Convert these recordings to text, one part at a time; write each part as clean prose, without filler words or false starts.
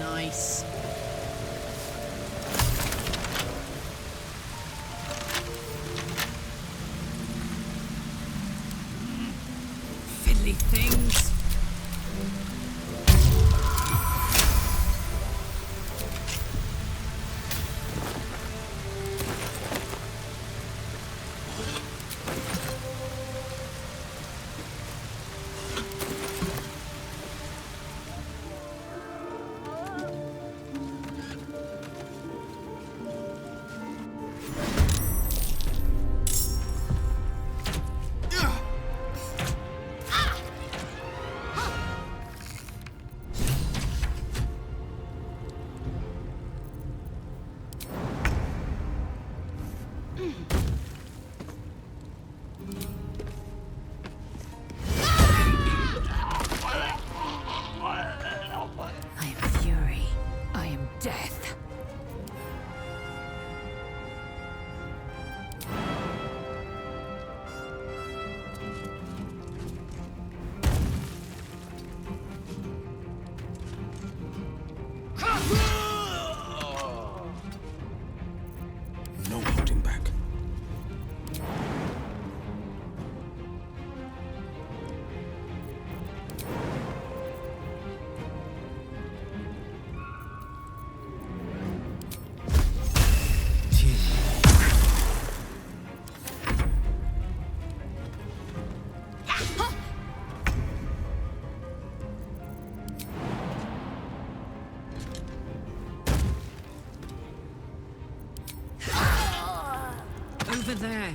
Nice. Fiddly things. No holding back. Over there.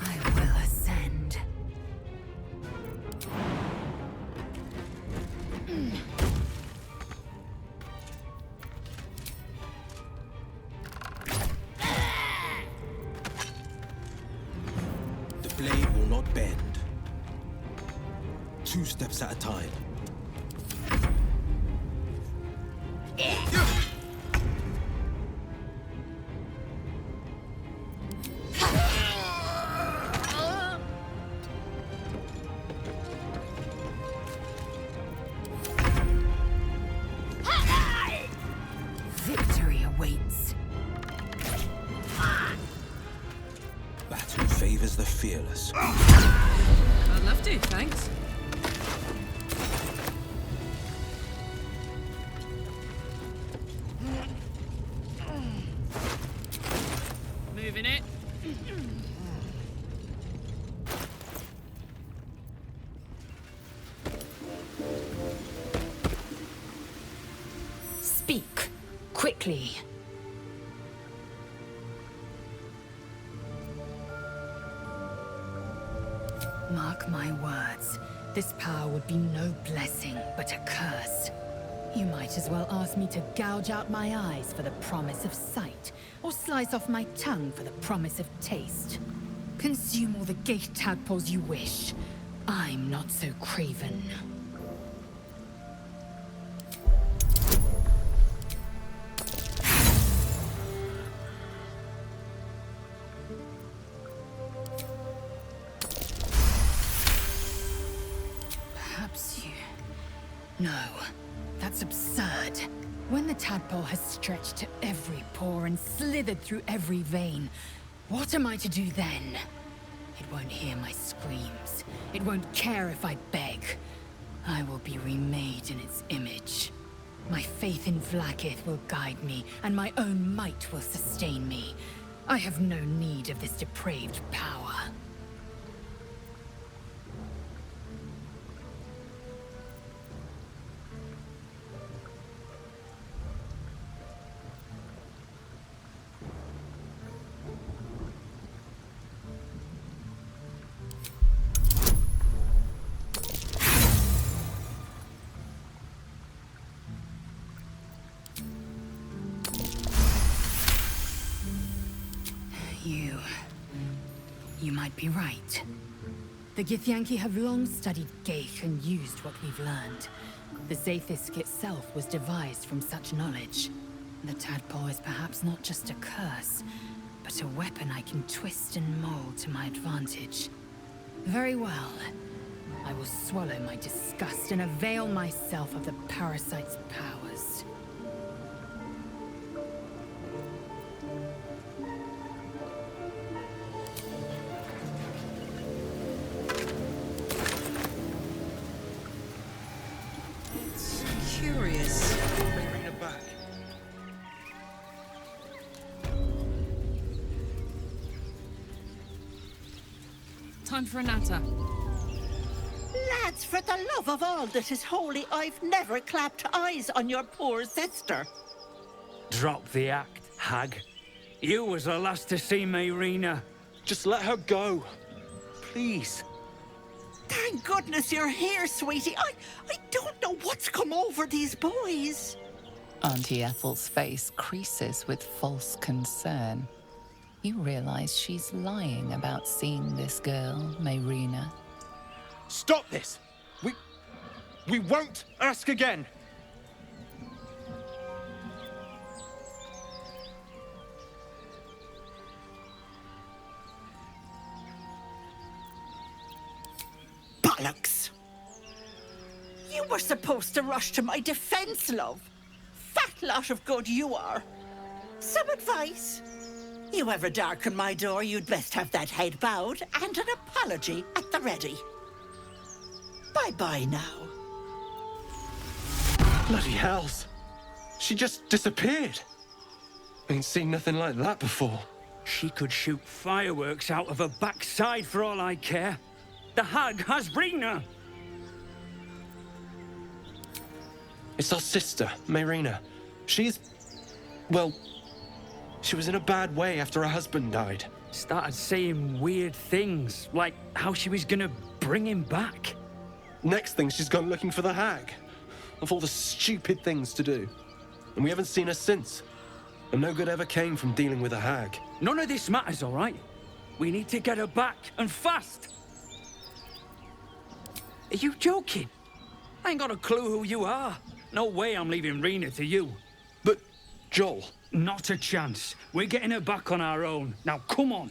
I will ascend. The blade will not bend. 2 steps at a time. Victory awaits. Battle favors the fearless. I'd love to, thanks. Moving it. Speak quickly. Mark my words, this power would be no blessing, but a curse. You might as well ask me to gouge out my eyes for the promise of sight, or slice off my tongue for the promise of taste. Consume all the gate tadpoles you wish. I'm not so craven. Perhaps you... No, that's absurd. When the tadpole has stretched to every pore and slithered through every vein, what am I to do then? It won't hear my screams. It won't care if I beg. I will be remade in its image. My faith in Vlaakith will guide me, and my own might will sustain me. I have no need of this depraved power. You might be right. The Githyanki have long studied Geich and used what we've learned. The Zaithisk itself was devised from such knowledge. The tadpole is perhaps not just a curse, but a weapon I can twist and mold to my advantage. Very well. I will swallow my disgust and avail myself of the parasite's powers. It's curious. Bring it back. Time for a natter. Lads, for the love of all that is holy, I've never clapped eyes on your poor sister. Drop the act, hag. You was the last to see Mayrina. Just let her go. Please. Thank goodness you're here, sweetie. I don't know what's come over these boys. Auntie Ethel's face creases with false concern. You realize she's lying about seeing this girl, Mayrina. Stop this! We won't ask again! Bollocks! You were supposed to rush to my defense, love. Fat lot of good you are. Some advice? You ever darken my door, you'd best have that head bowed and an apology at the ready. Bye-bye now. Bloody hells. She just disappeared. Ain't seen nothing like that before. She could shoot fireworks out of her backside for all I care. The hag has Brina. It's our sister, Mayrina. She's... well... she was in a bad way after her husband died. Started saying weird things, like how she was gonna bring him back. Next thing, she's gone looking for the hag. Of all the stupid things to do. And we haven't seen her since. And no good ever came from dealing with a hag. None of this matters, all right? We need to get her back, and fast! Are you joking? I ain't got a clue who you are. No way I'm leaving Rena to you. But, Joel... Not a chance. We're getting her back on our own. Now, come on.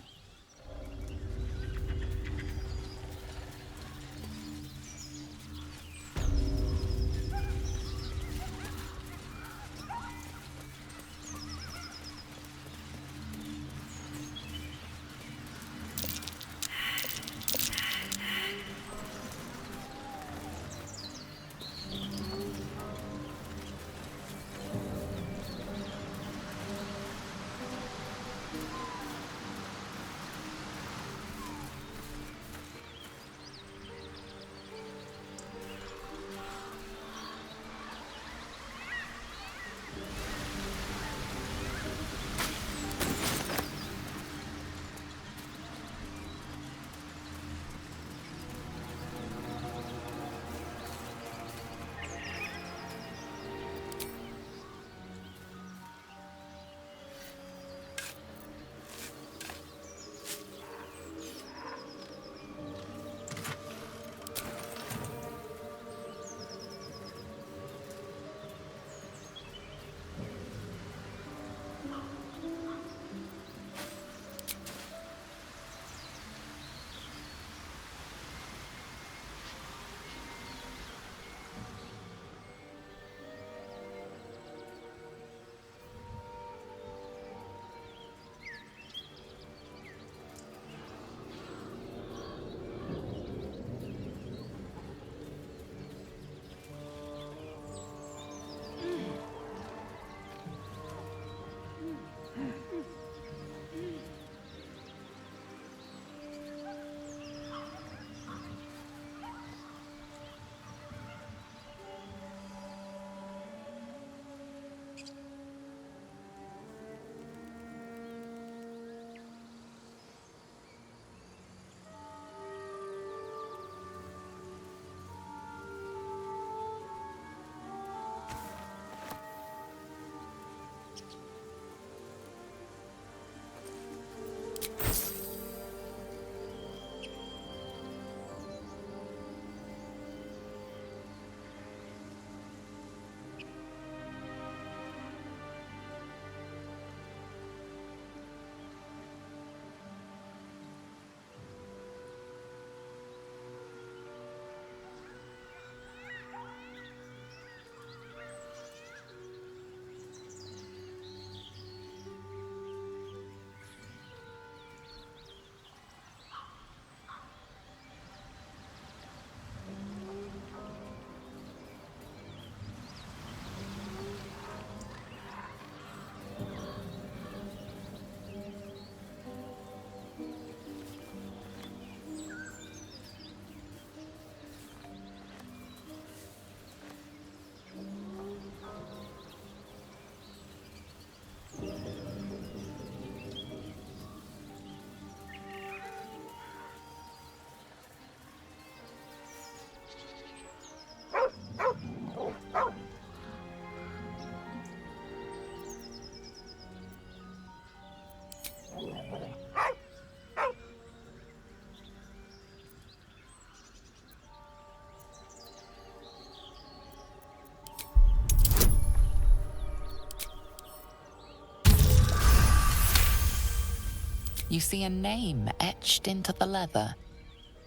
You see a name etched into the leather.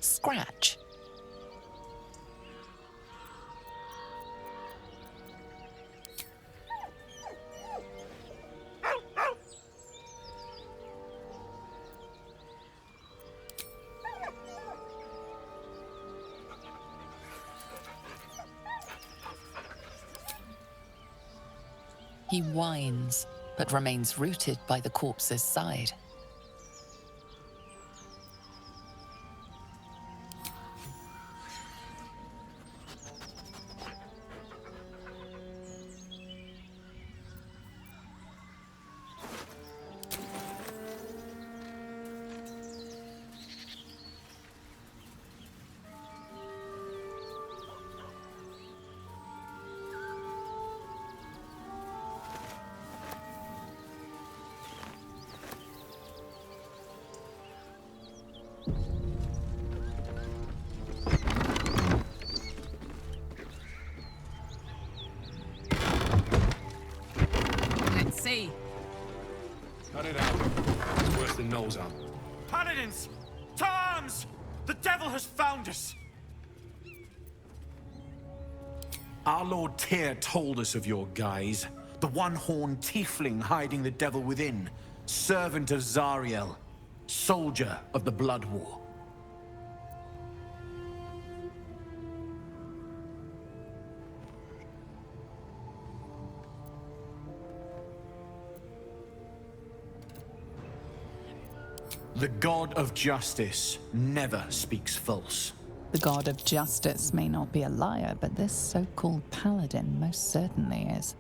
Scratch. He whines, but remains rooted by the corpse's side. See. Cut it out. It's worse than nose up. Paladins! To arms! The devil has found us! Our Lord Tyr told us of your guise. The one-horned tiefling hiding the devil within. Servant of Zariel. Soldier of the Blood War. The God of Justice never speaks false. The god of justice may not be a liar, but this so-called paladin most certainly is.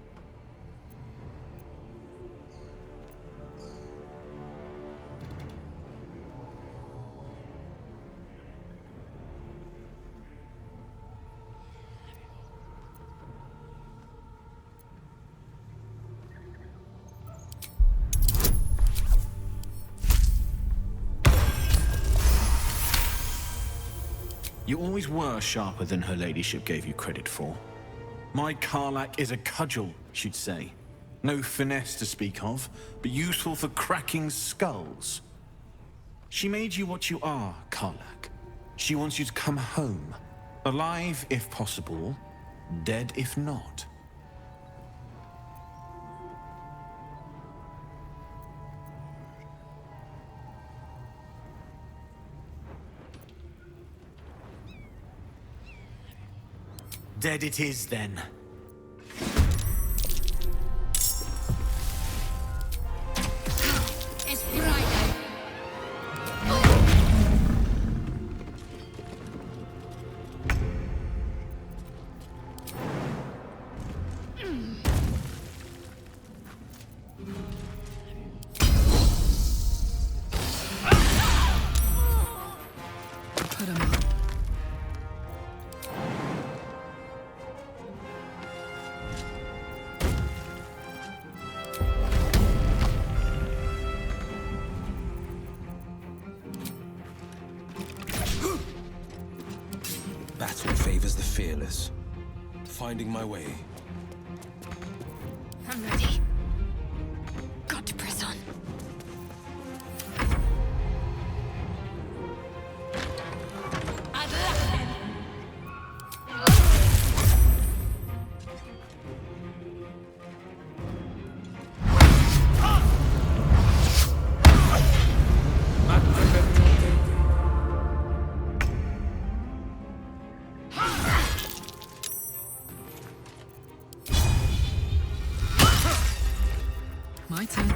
You always were sharper than her ladyship gave you credit for. My Karlach is a cudgel, she'd say. No finesse to speak of, but useful for cracking skulls. She made you what you are, Karlach. She wants you to come home. Alive if possible, dead if not. Dead it is, then. It's Friday. Put 'em up. Battle favors the fearless. Finding my way. I'm ready. Got to press on. I've left him. My turn.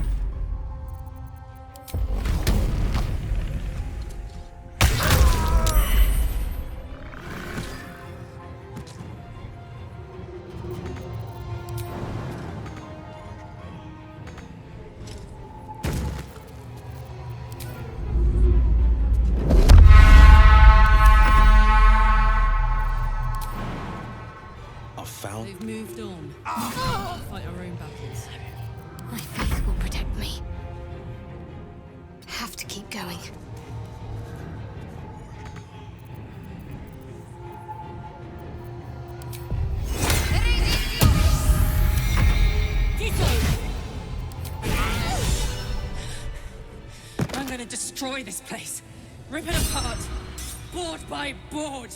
I've found. They've moved on. Fight our own battles. My faith will protect me. Have to keep going. Hang gonna destroy this place. Rip it apart. Board by board.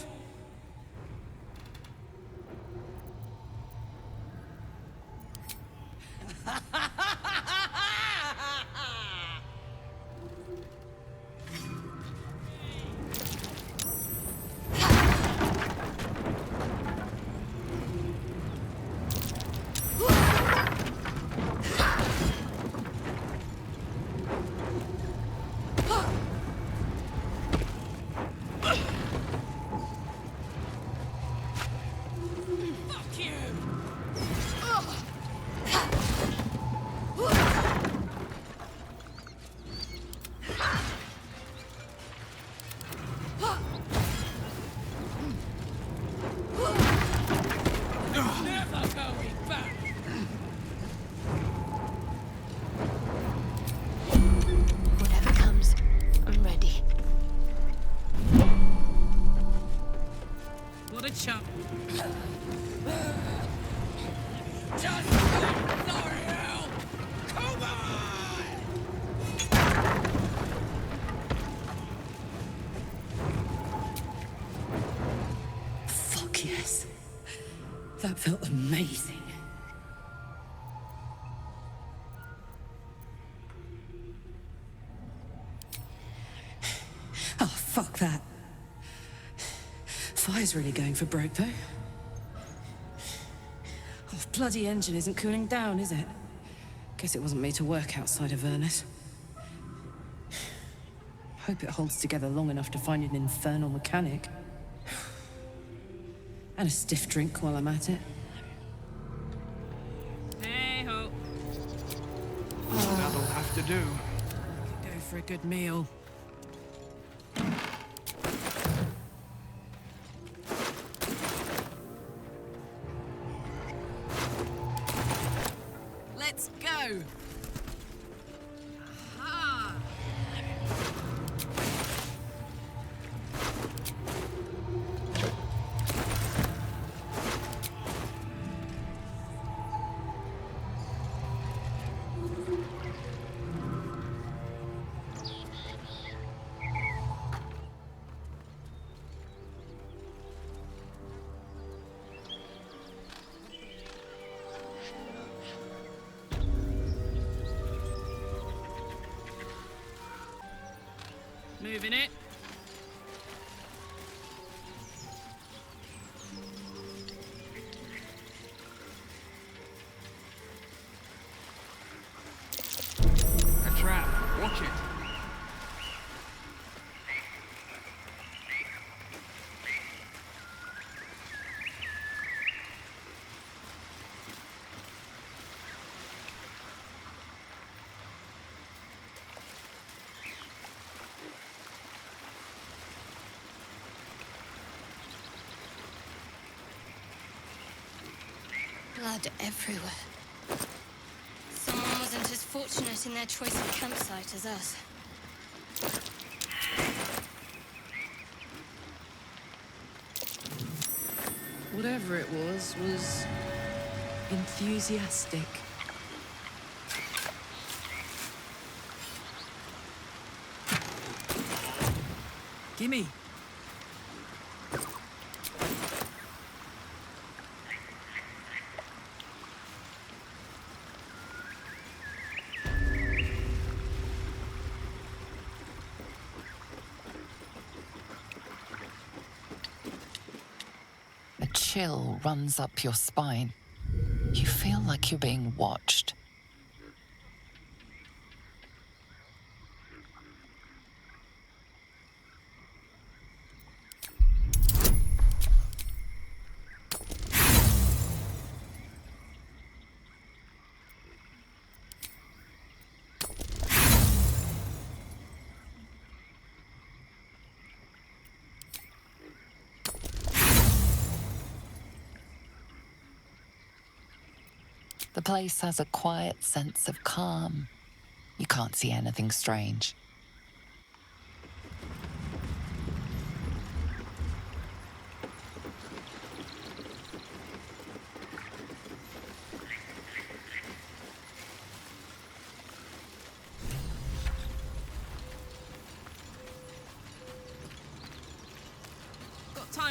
Whatever comes, I'm ready. What a chump. Just sorry, Al! Come on! Fuck yes. That felt amazing. Oh, fuck that. Fire's really going for broke, though. Oh, bloody engine isn't cooling down, is it? Guess it wasn't made to work outside of Ernest. Hope it holds together long enough to find an infernal mechanic. And a stiff drink while I'm at it. Hey-ho. That'll have to do. Go for a good meal. Let's go! Aha! Moving it. A trap. Watch it. Blood everywhere. Someone wasn't as fortunate in their choice of campsite as us. Whatever it was enthusiastic. Gimme. A chill runs up your spine. You feel like you're being watched. The place has a quiet sense of calm. You can't see anything strange.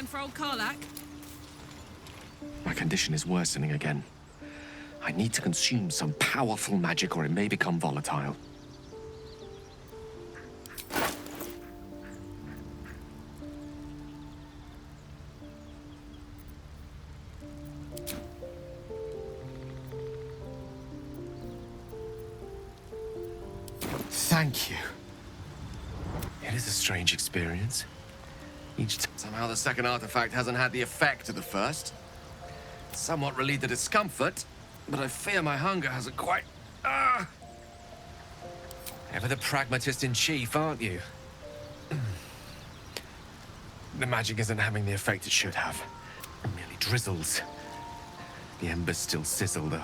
time for old Karlak? My condition is worsening again. I need to consume some powerful magic or it may become volatile. Thank you. It is a strange experience. Each time, somehow the second artifact hasn't had the effect of the first. Somewhat relieved the discomfort, but I fear my hunger hasn't quite... Ever the pragmatist in chief, aren't you? The magic isn't having the effect it should have. It merely drizzles. The embers still sizzle, though.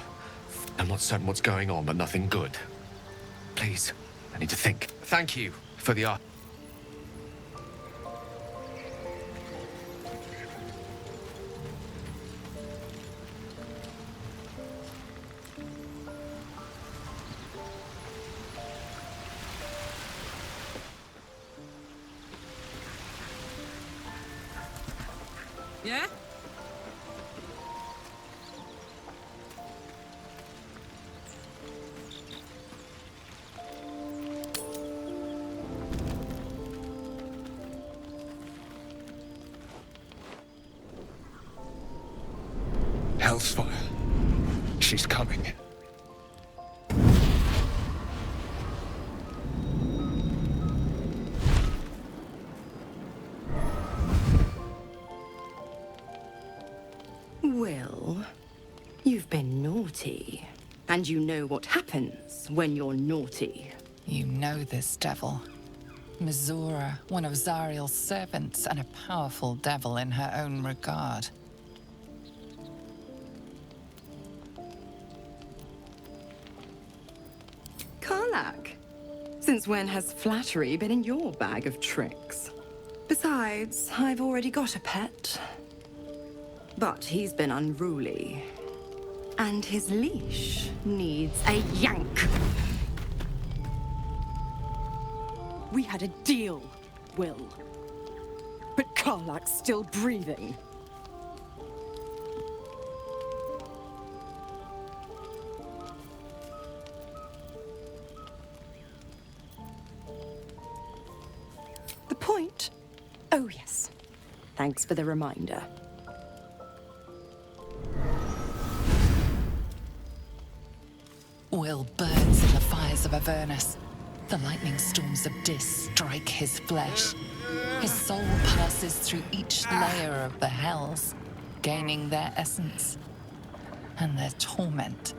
I'm not certain what's going on, but nothing good. Please, I need to think. Thank you for the art. Yeah? Hellsfire. She's coming. Well, you've been naughty. And you know what happens when you're naughty. You know this devil. Mizora, one of Zariel's servants and a powerful devil in her own regard. Karlak, since when has flattery been in your bag of tricks? Besides, I've already got a pet. But he's been unruly. And his leash needs a yank. We had a deal, Will. But Karlak's still breathing. The point? Oh, yes. Thanks for the reminder. Will burns in the fires of Avernus. The lightning storms of Dis strike his flesh. His soul passes through each layer of the hells, gaining their essence and their torment.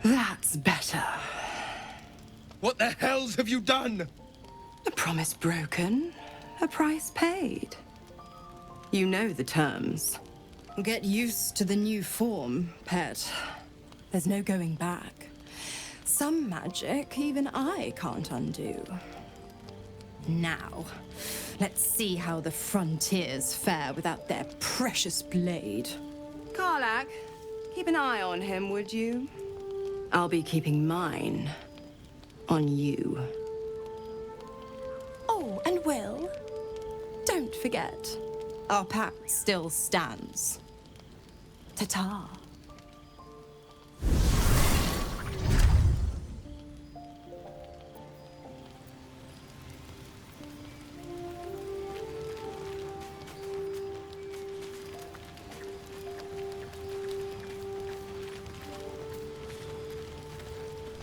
That's better. What the hells have you done? A promise broken, a price paid. You know the terms. Get used to the new form, pet. There's no going back. Some magic even I can't undo. Now, let's see how the frontiers fare without their precious blade. Karlak, keep an eye on him, would you? I'll be keeping mine on you. Oh, and Will, don't forget, our pact still stands. Ta-ta.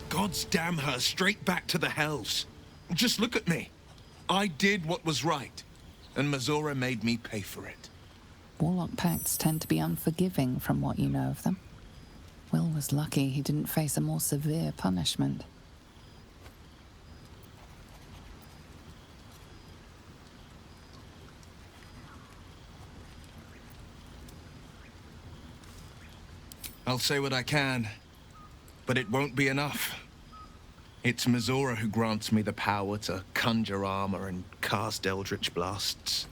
Gods damn her, straight back to the hells. Just look at me. I did what was right, and Mizora made me pay for it. Warlock pacts tend to be unforgiving from what you know of them. Will was lucky he didn't face a more severe punishment. I'll say what I can, but it won't be enough. It's Mizora who grants me the power to conjure armor and cast eldritch blasts.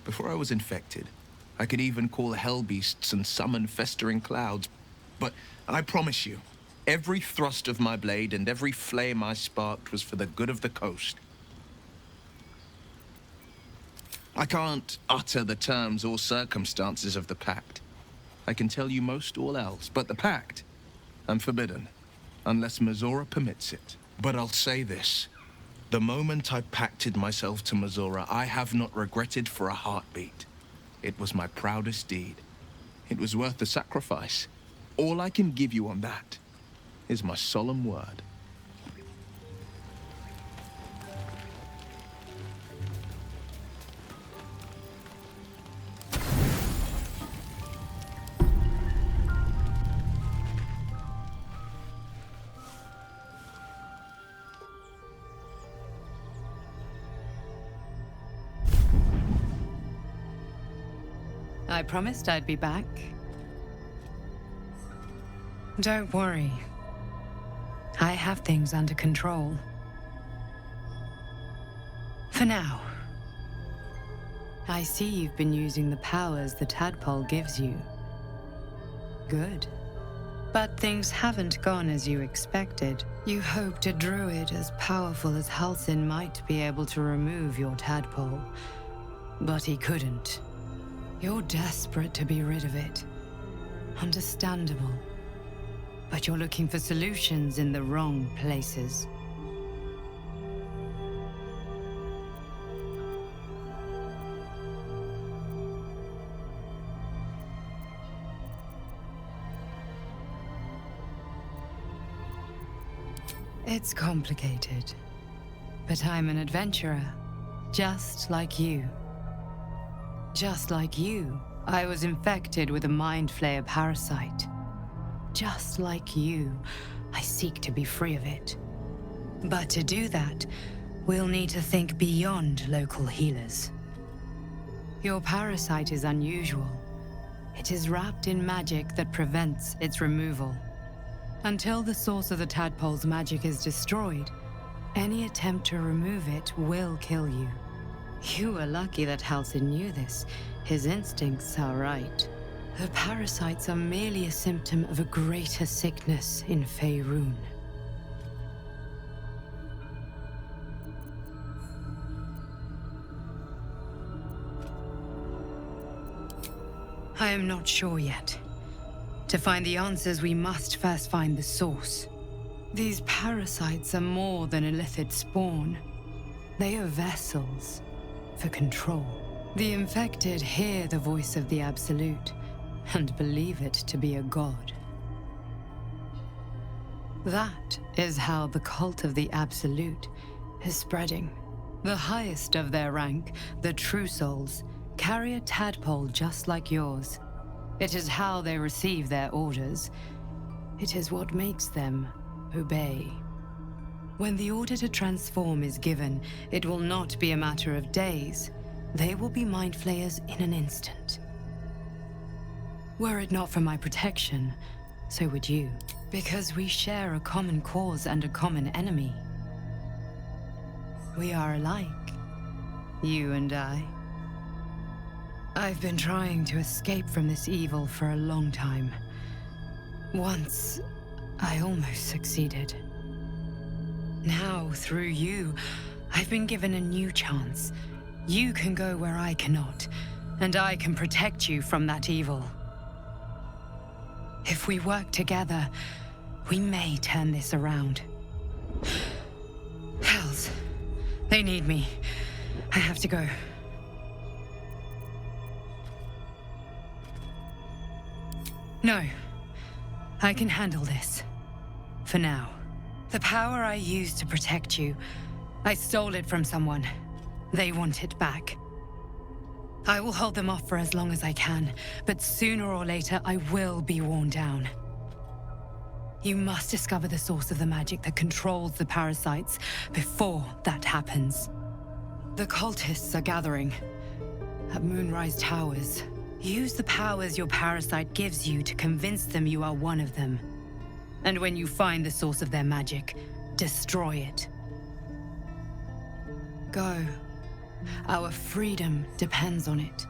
Before I was infected, I could even call hell beasts and summon festering clouds. But I promise you, every thrust of my blade and every flame I sparked was for the good of the coast. I can't utter the terms or circumstances of the pact. I can tell you most all else, but the pact, I'm forbidden, unless Mizora permits it. But I'll say this. The moment I pacted myself to Mizora, I have not regretted for a heartbeat. It was my proudest deed. It was worth the sacrifice. All I can give you on that is my solemn word. I promised I'd be back. Don't worry. I have things under control. For now. I see you've been using the powers the tadpole gives you. Good. But things haven't gone as you expected. You hoped a druid as powerful as Halsin might be able to remove your tadpole. But he couldn't. You're desperate to be rid of it. Understandable. But you're looking for solutions in the wrong places. It's complicated. But I'm an adventurer, just like you. Just like you, I was infected with a mind flayer parasite. Just like you, I seek to be free of it. But to do that, we'll need to think beyond local healers. Your parasite is unusual. It is wrapped in magic that prevents its removal. Until the source of the tadpole's magic is destroyed, any attempt to remove it will kill you. You were lucky that Halsin knew this. His instincts are right. The parasites are merely a symptom of a greater sickness in Faerun. I am not sure yet. To find the answers, we must first find the source. These parasites are more than illithid spawn. They are vessels for control. The infected hear the voice of the Absolute and believe it to be a god. That is how the cult of the Absolute is spreading. The highest of their rank, the True Souls, carry a tadpole just like yours. It is how they receive their orders. It is what makes them obey. When the order to transform is given, it will not be a matter of days. They will be mind flayers in an instant. Were it not for my protection, so would you. Because we share a common cause and a common enemy. We are alike, you and I. I've been trying to escape from this evil for a long time. Once, I almost succeeded. Now, through you, I've been given a new chance. You can go where I cannot, and I can protect you from that evil. If we work together, we may turn this around. Hells, they need me. I have to go. No, I can handle this. For now. The power I used to protect you, I stole it from someone. They want it back. I will hold them off for as long as I can, but sooner or later I will be worn down. You must discover the source of the magic that controls the parasites before that happens. The cultists are gathering at Moonrise Towers. Use the powers your parasite gives you to convince them you are one of them. And when you find the source of their magic, destroy it. Go. Our freedom depends on it.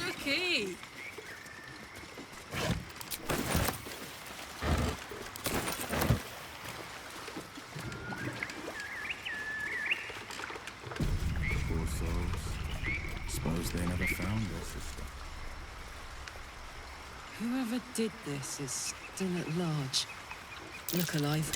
Looky! Poor souls. Suppose they never found their sister. Whoever did this is still at large. Look alive.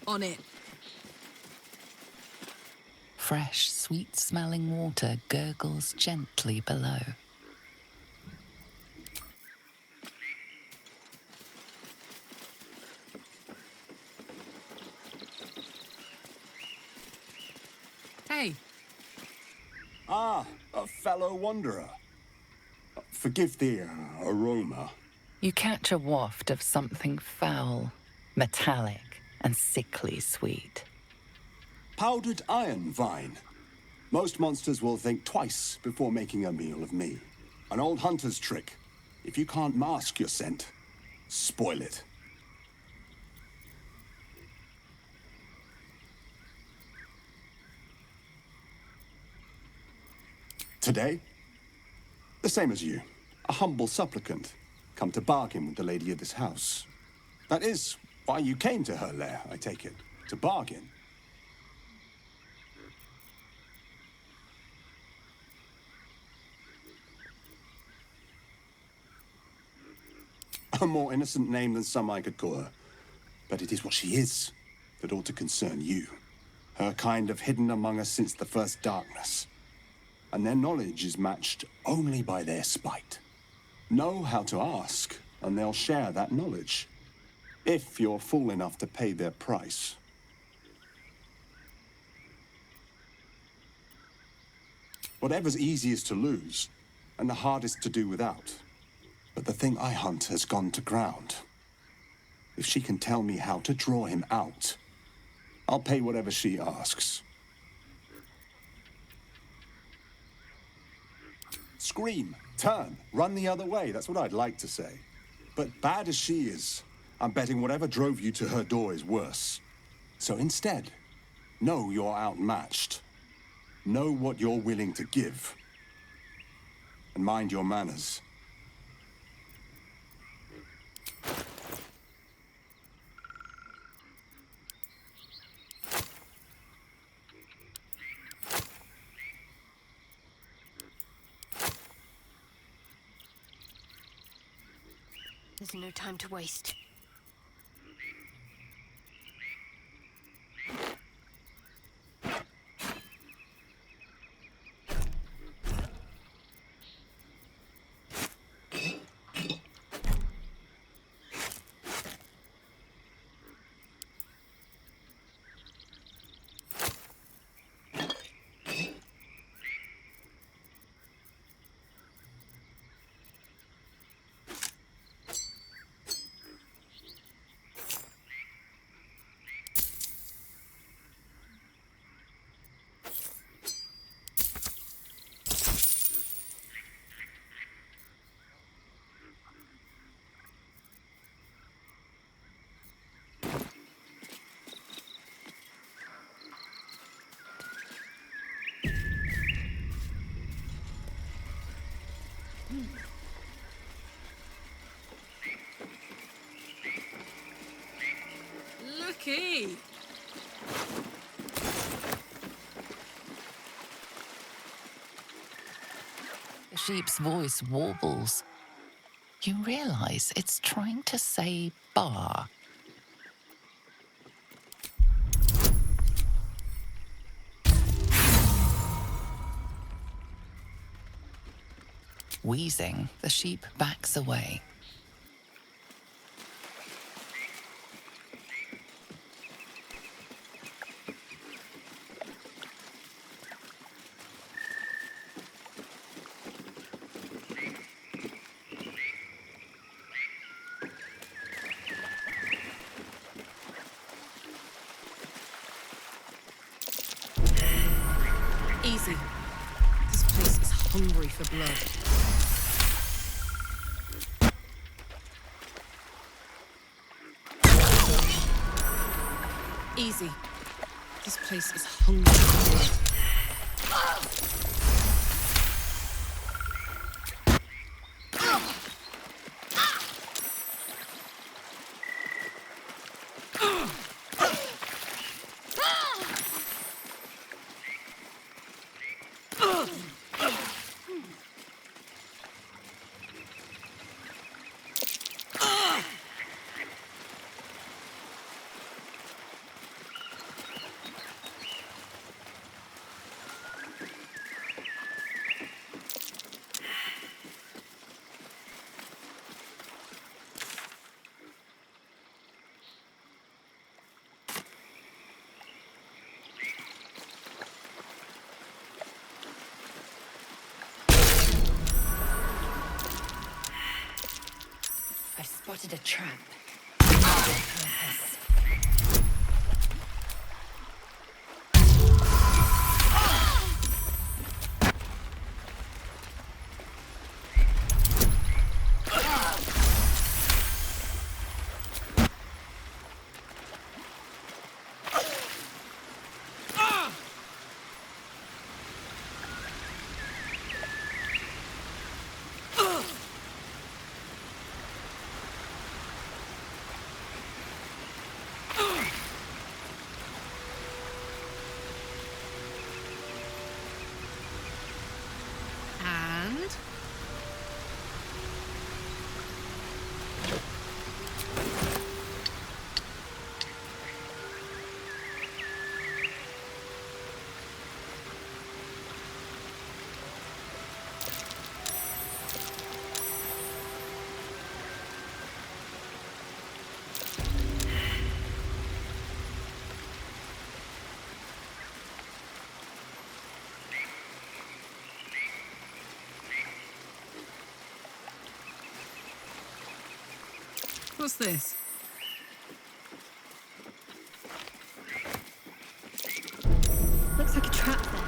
On it. Fresh, sweet-smelling water gurgles gently below. Hey. Ah, a fellow wanderer. Forgive the aroma. You catch a waft of something foul, metallic, and sickly sweet. Powdered iron vine. Most monsters will think twice before making a meal of me. An old hunter's trick. If you can't mask your scent, spoil it. Today, the same as you. A humble supplicant, come to bargain with the lady of this house. That is why you came to her lair, I take it. To bargain. A more innocent name than some I could call her. But it is what she is that ought to concern you. Her kind have hidden among us since the first darkness. And their knowledge is matched only by their spite. Know how to ask, and they'll share that knowledge. If you're fool enough to pay their price. Whatever's easiest to lose, and the hardest to do without. But the thing I hunt has gone to ground. If she can tell me how to draw him out, I'll pay whatever she asks. Scream, turn, run the other way, that's what I'd like to say. But bad as she is, I'm betting whatever drove you to her door is worse. So instead, know you're outmatched. Know what you're willing to give. And mind your manners. There's no time to waste. sheep's voice warbles, you realize it's trying to say bar. Wheezing, the sheep backs away. Easy. This place is hungry for blood. Easy. This place is hungry for blood. I've spotted a trap. Purpose. What's this? Looks like a trap there.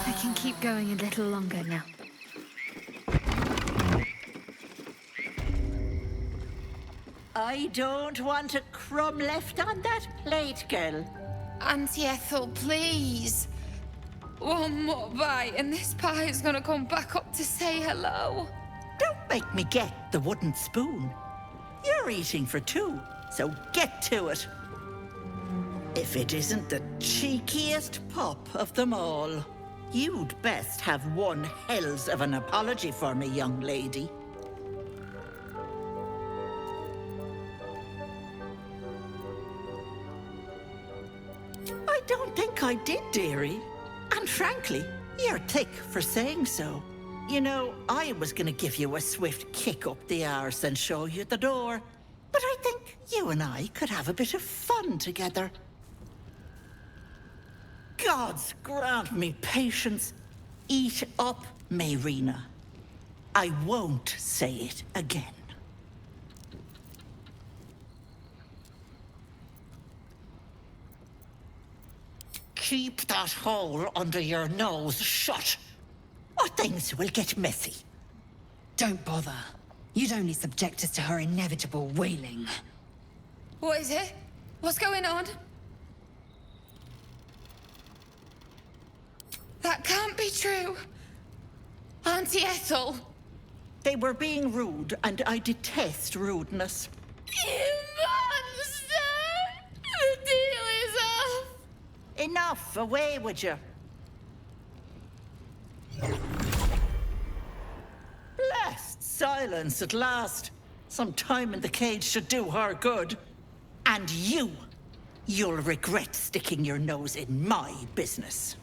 I can keep going a little longer now. I don't want a crumb left on that plate, girl. Auntie Ethel, please. One more bite and this pie is gonna come back up to say hello. Don't make me get the wooden spoon. You're eating for two, so get to it. If it isn't the cheekiest pup of them all, you'd best have one hells of an apology for me, young lady. I don't think I did, dearie. And frankly, you're thick for saying so. You know, I was gonna give you a swift kick up the arse and show you the door. But I think you and I could have a bit of fun together. Gods grant me patience. Eat up, Mayrina. I won't say it again. Keep that hole under your nose shut. or things will get messy. Don't bother. You'd only subject us to her inevitable wailing. What is it? What's going on? That can't be true. Auntie Ethel. They were being rude, and I detest rudeness. You monster! The deal is off! Enough! Away with you! Blessed silence at last. Some time in the cage should do her good. And you'll regret sticking your nose in my business.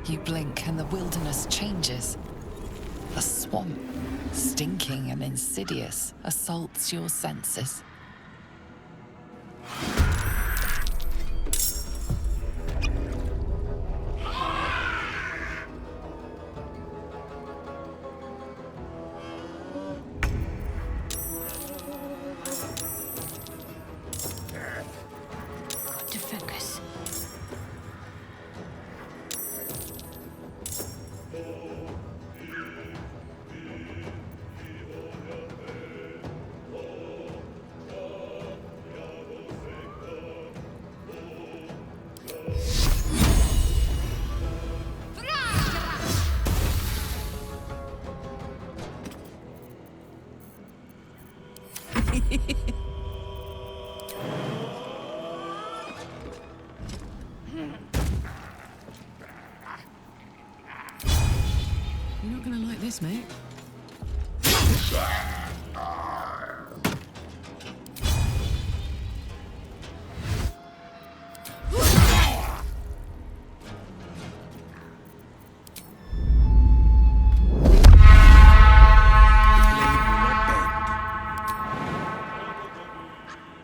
You blink and the wilderness changes. A swamp, stinking and insidious, assaults your senses. Got to focus. You're not gonna like this, mate.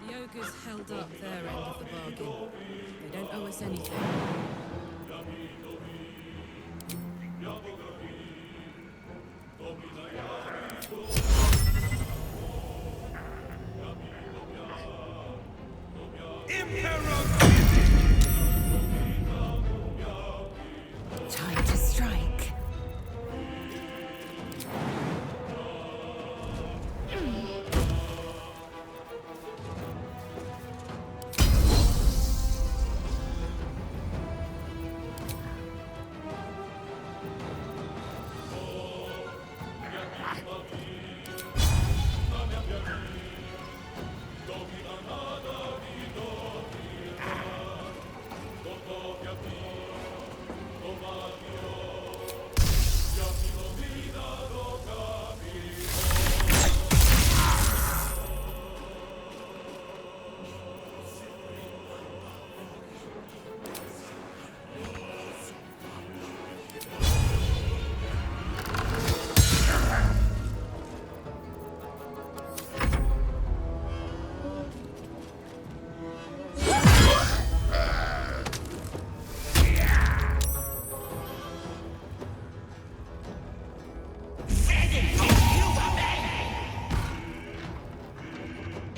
The ogres held up their end of the bargain. They don't owe us anything. Time to strike.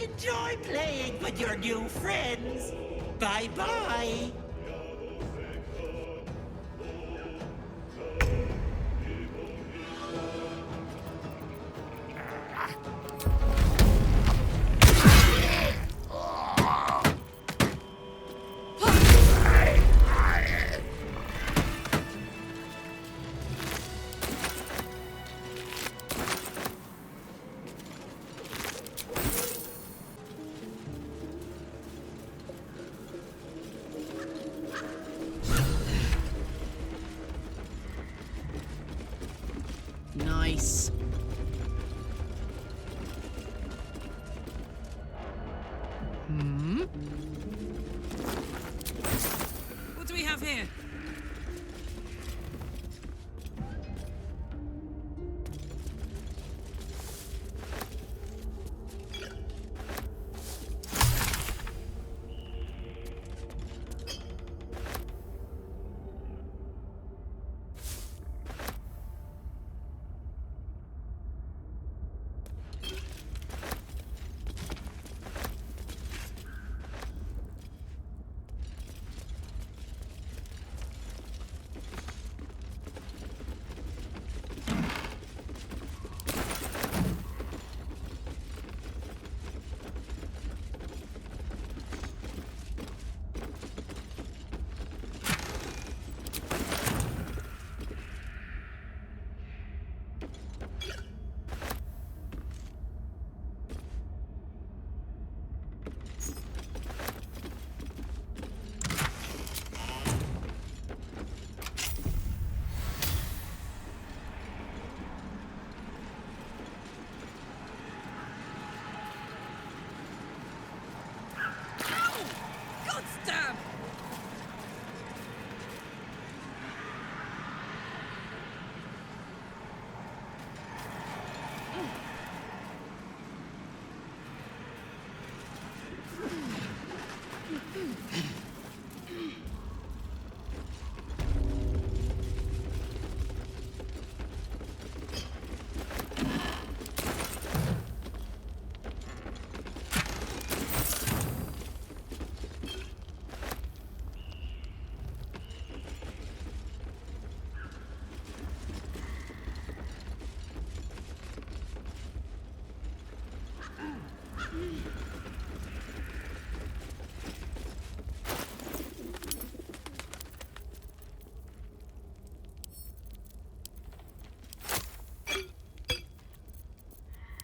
Enjoy playing with your new friends. Bye-bye. Nice. What do we have here?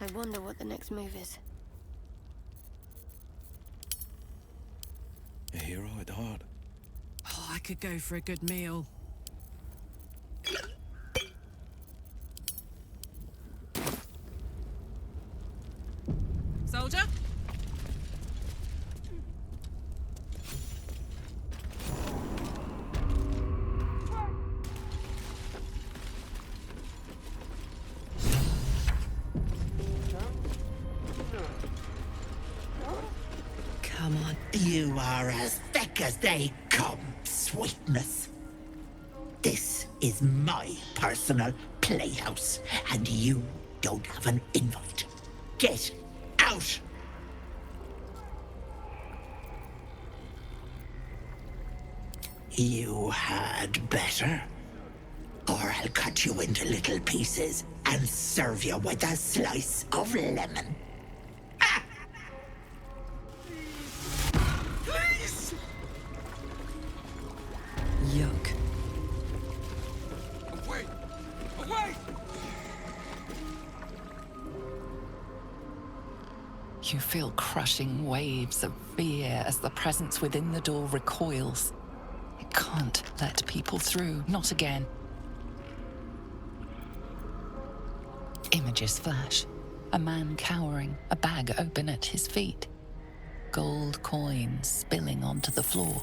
I wonder what the next move is. A hero at heart. Oh, I could go for a good meal. Soldier? Come on. You are as thick as they come, sweetness. This is my personal playhouse, and you don't have an invite. Get out! You had better. Or I'll cut you into little pieces and serve you with a slice of lemon. Please! Yuck. Away! Away! You feel crushing waves of fear as the presence within the door recoils. It can't let people through, not again. Images flash. A man cowering, a bag open at his feet. Gold coins spilling onto the floor.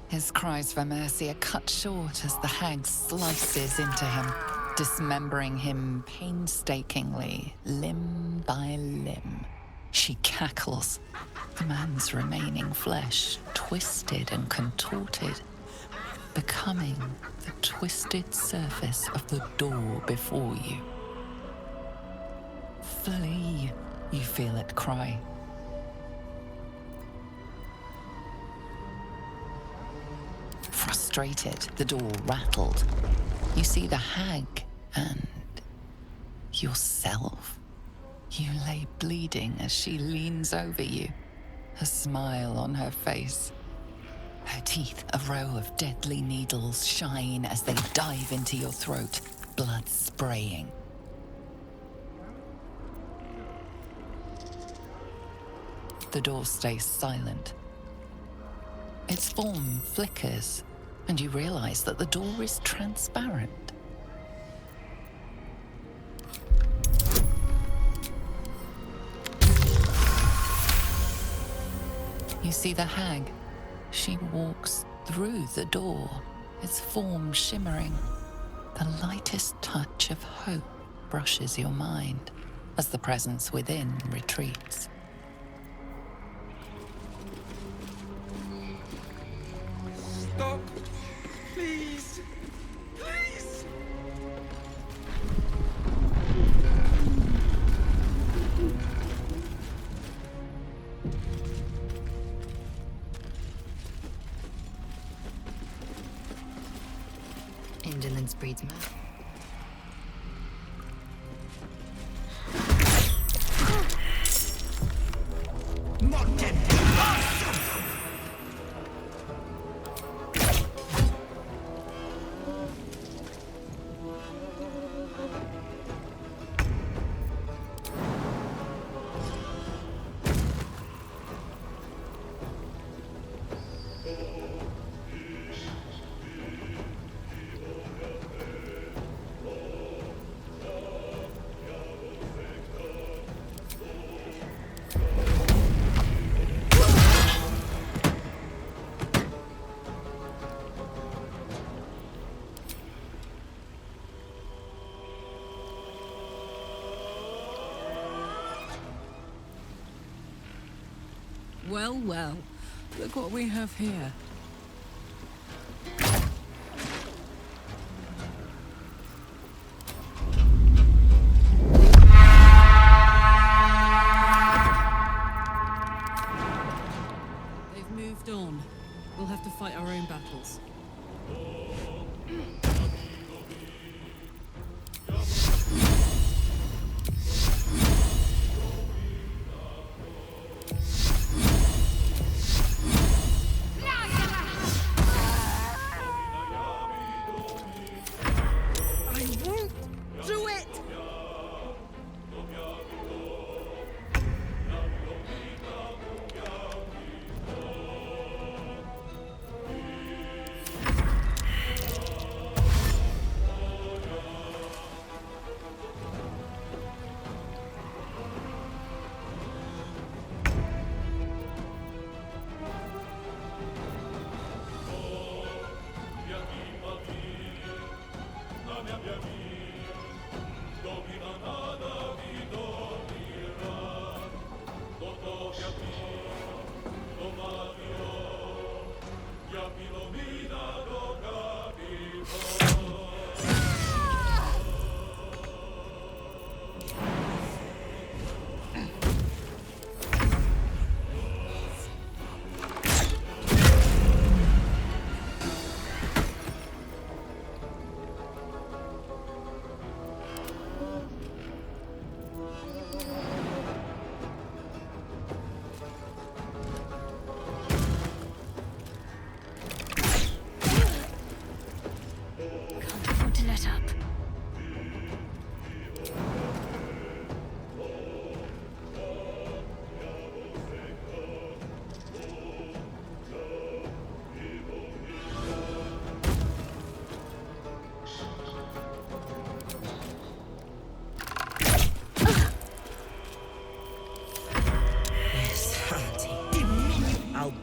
His cries for mercy are cut short as the hag slices into him, dismembering him painstakingly, limb by limb. She cackles, the man's remaining flesh twisted and contorted, becoming the twisted surface of the door before you. Flee, you feel it cry. Frustrated, the door rattled. You see the hag and yourself. You lay bleeding as she leans over you, a smile on her face. Her teeth, a row of deadly needles, shine as they dive into your throat, blood spraying. The door stays silent. Its form flickers, and you realize that the door is transparent. You see the hag. She walks through the door, its form shimmering. The lightest touch of hope brushes your mind as the presence within retreats. Stop! Please! Please! Indolence breeds mirth. Well, well. Look what we have here. They've moved on. We'll have to fight our own battles.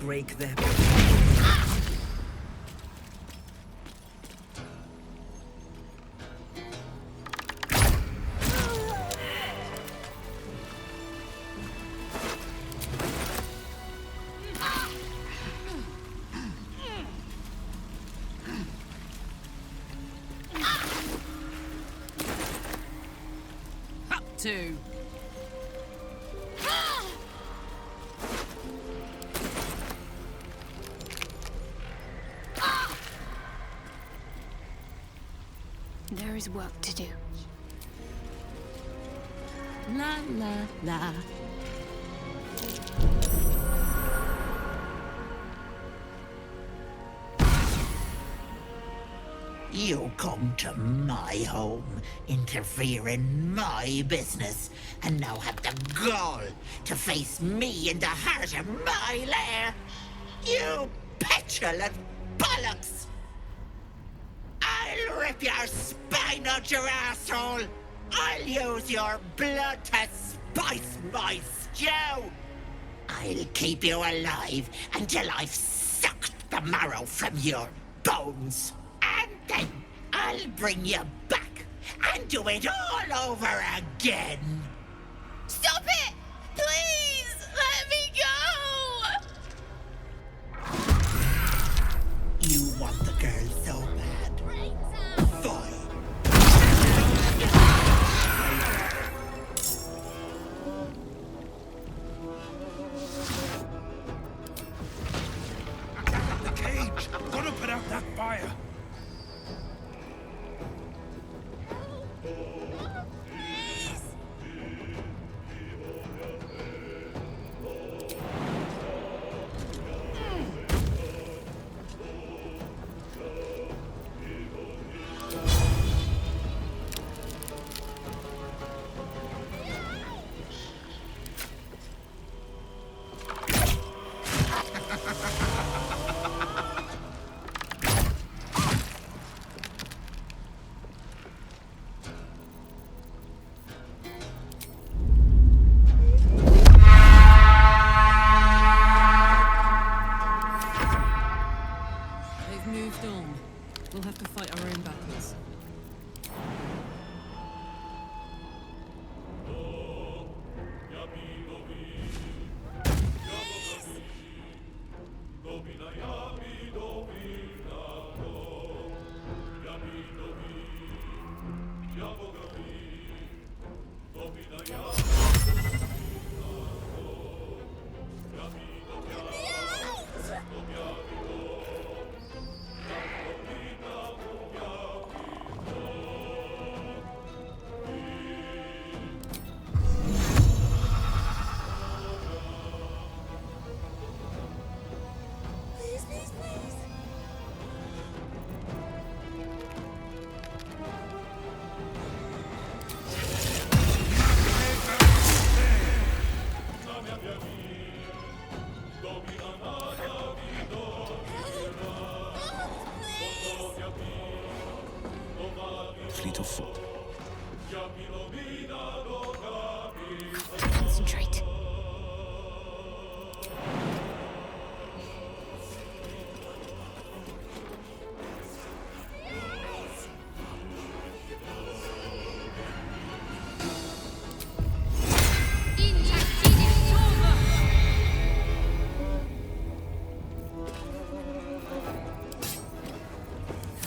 Break them. Up to. There is work to do. La la la. You come to my home, interfere in my business, and now have the gall to face me in the heart of my lair. You petulant bollocks! I'll rip your spine out your asshole! I'll use your blood to spice my stew! I'll keep you alive until I've sucked the marrow from your bones! And then I'll bring you back and do it all over again! Stop it! Please! Let me go! You want the girl so bad. Fine. The cage! Gotta put out that fire! to fall. Concentrate.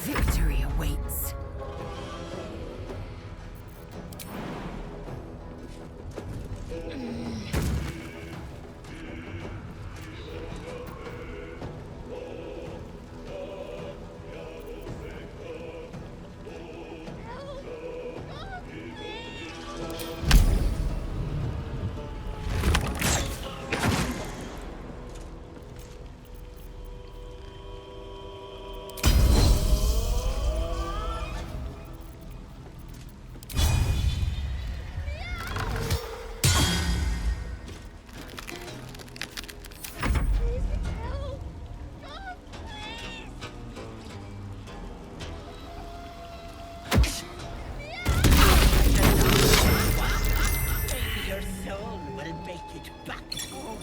Victory awaits. Your soul will make it back home.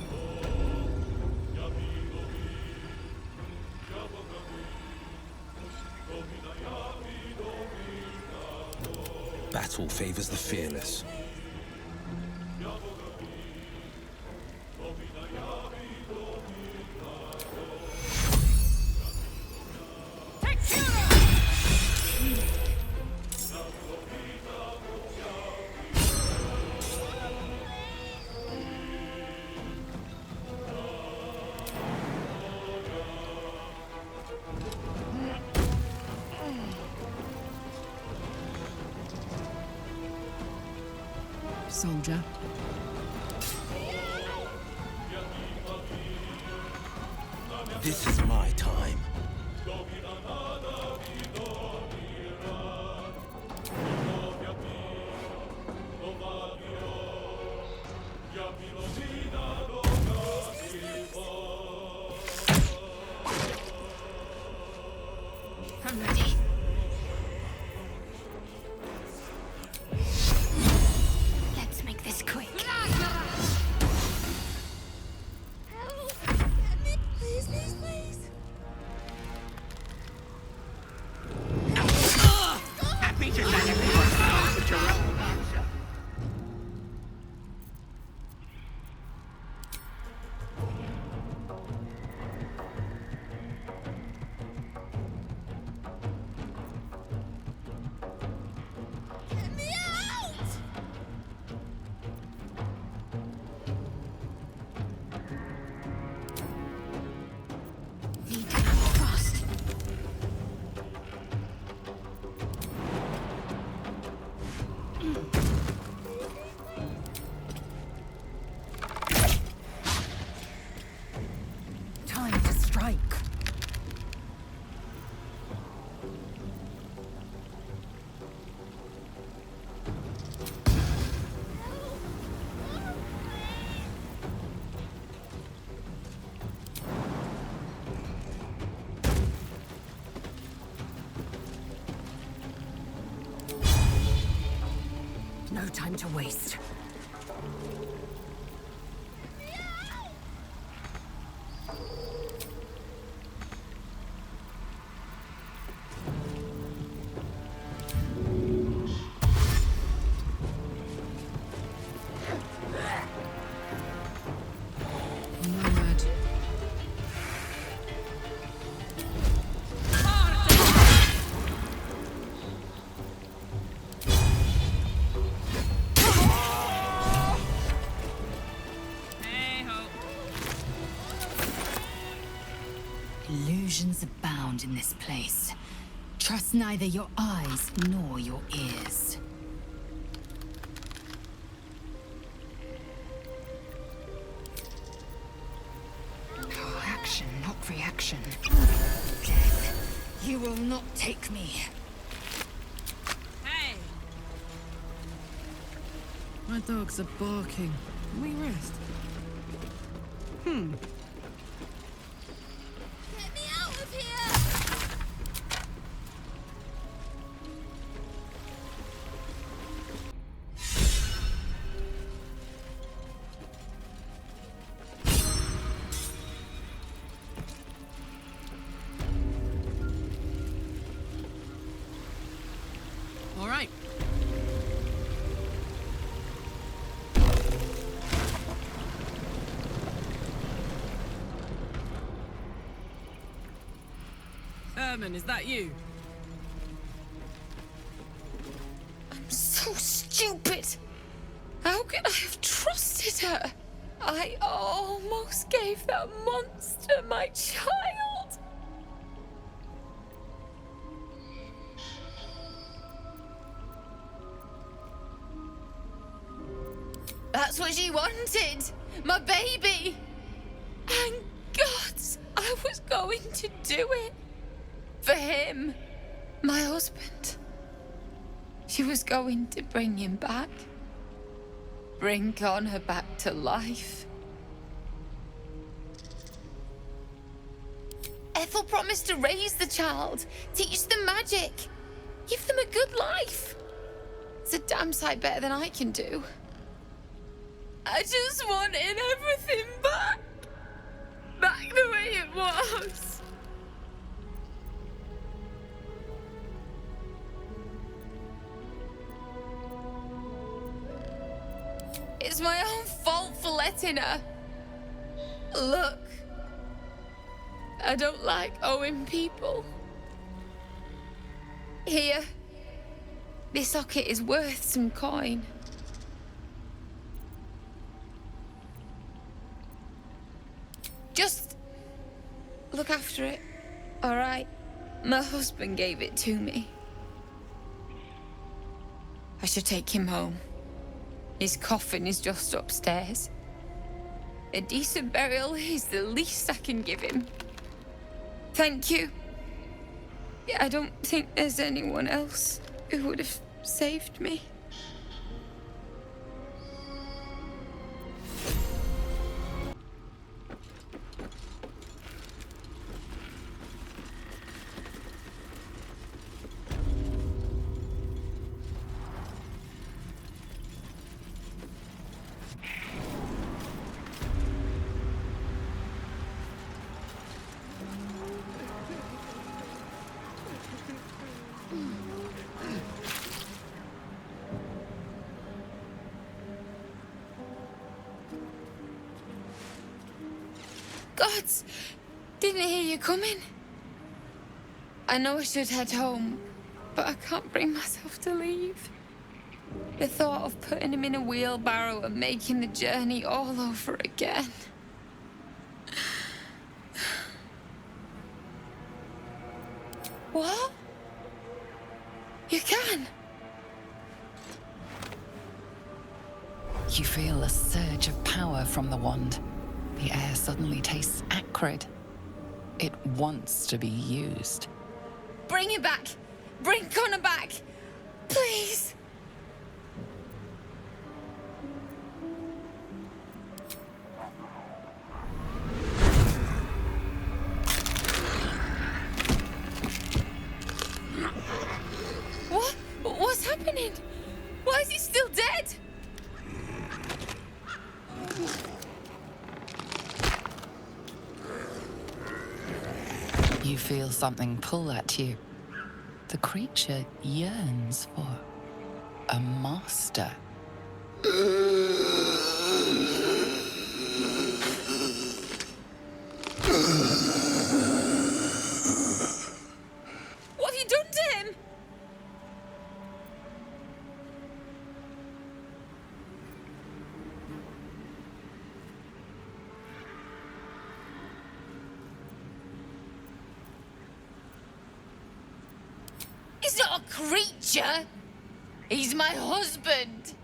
Battle favors the fearless. Soldier. This is my time. I'm ready. Let's make this quick. Please, please, please. Happy to let everyone know that your own answer. Get me out! Need to act fast. Time to strike. No time to waste. Nomad. Illusions abound in this place. Trust neither your eyes nor your ears. Action, not reaction. Death, you will not take me. Hey! My dogs are barking. Can we rest? Get me out of here! vermin, is that you? I'm so stupid. How could I have trusted her? I almost gave that monster my child. That's what she wanted. My baby. And gods, I was going to do it. For him. My husband. She was going to bring him back. Bring Connor back to life. Ethel promised to raise the child, teach them magic, give them a good life. It's a damn sight better than I can do. I just wanted everything back. Back the way it was. It's my own fault for letting her. Look, I don't like owing people. Here, this socket is worth some coin. Just look after it, all right? My husband gave it to me. I should take him home. His coffin is just upstairs. A decent burial is the least I can give him. Thank you. I don't think there's anyone else who would have saved me. Gods! Didn't hear you coming. I know I should head home, but I can't bring myself to leave. The thought of putting him in a wheelbarrow and making the journey all over again. What? You can? You feel a surge of power from the wand. The air suddenly tastes acrid. It wants to be used. Bring him back! Bring Connor back! Please! What? What's happening? Why is he still dead? You feel something pull at you. The creature yearns for a master. What have you done to him? He's not a creature. He's my husband.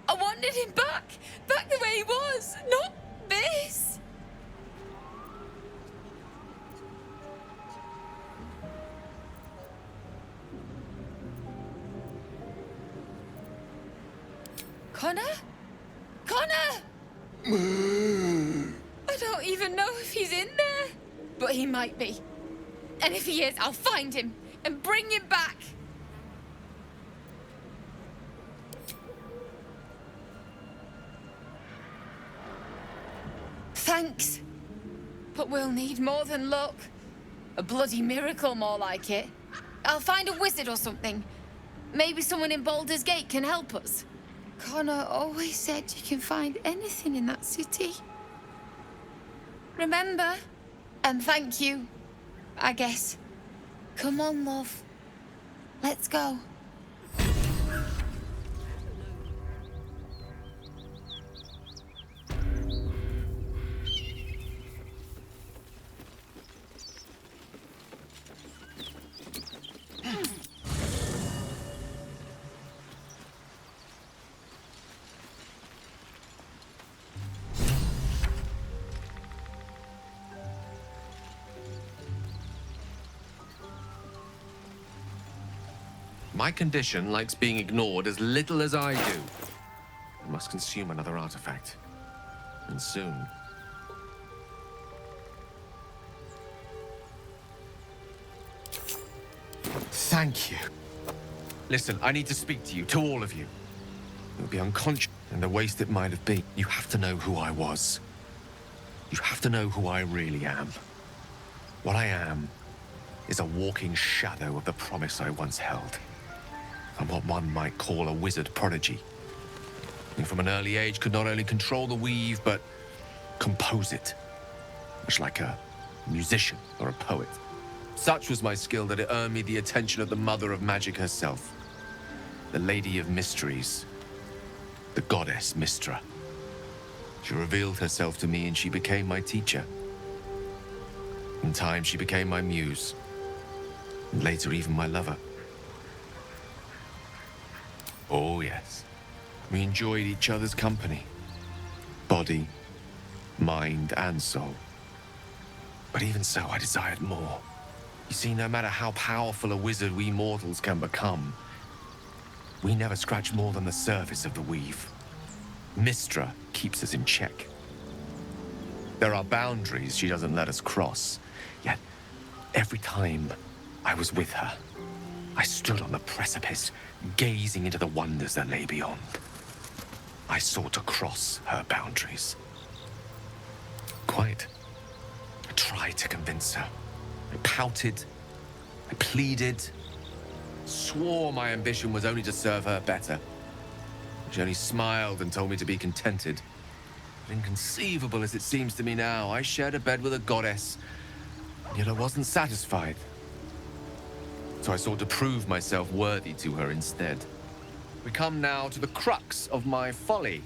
I wanted him back. Back the way he was. Not this. Connor? Connor! I don't even know if he's in there. But he might be. And if he is, I'll find him and bring him back. Thanks. But we'll need more than luck. A bloody miracle, more like it. I'll find a wizard or something. Maybe someone in Baldur's Gate can help us. Connor always said you can find anything in that city. Remember? And thank you, I guess. Come on, love. Let's go. My condition likes being ignored as little as I do. I must consume another artifact. And soon. Thank you. Listen, I need to speak to you, to all of you. You'll be unconscious in the waste it might have been. You have to know who I was. You have to know who I really am. What I am is a walking shadow of the promise I once held. I'm what one might call a wizard prodigy. And from an early age could not only control the weave, but compose it. Much like a musician or a poet. Such was my skill that it earned me the attention of the mother of magic herself. The Lady of Mysteries. The goddess Mystra. She revealed herself to me and she became my teacher. In time, she became my muse. And later, even my lover. Oh, yes. We enjoyed each other's company. Body, mind, and soul. But even so, I desired more. You see, no matter how powerful a wizard we mortals can become, we never scratch more than the surface of the weave. Mystra keeps us in check. There are boundaries she doesn't let us cross. Yet, every time I was with her, I stood on the precipice, gazing into the wonders that lay beyond. I sought to cross her boundaries. Quite. I tried to convince her. I pouted. I pleaded. Swore my ambition was only to serve her better. She only smiled and told me to be contented. Inconceivable as it seems to me now, I shared a bed with a goddess, yet I wasn't satisfied. So I sought to prove myself worthy to her instead. We come now to the crux of my folly.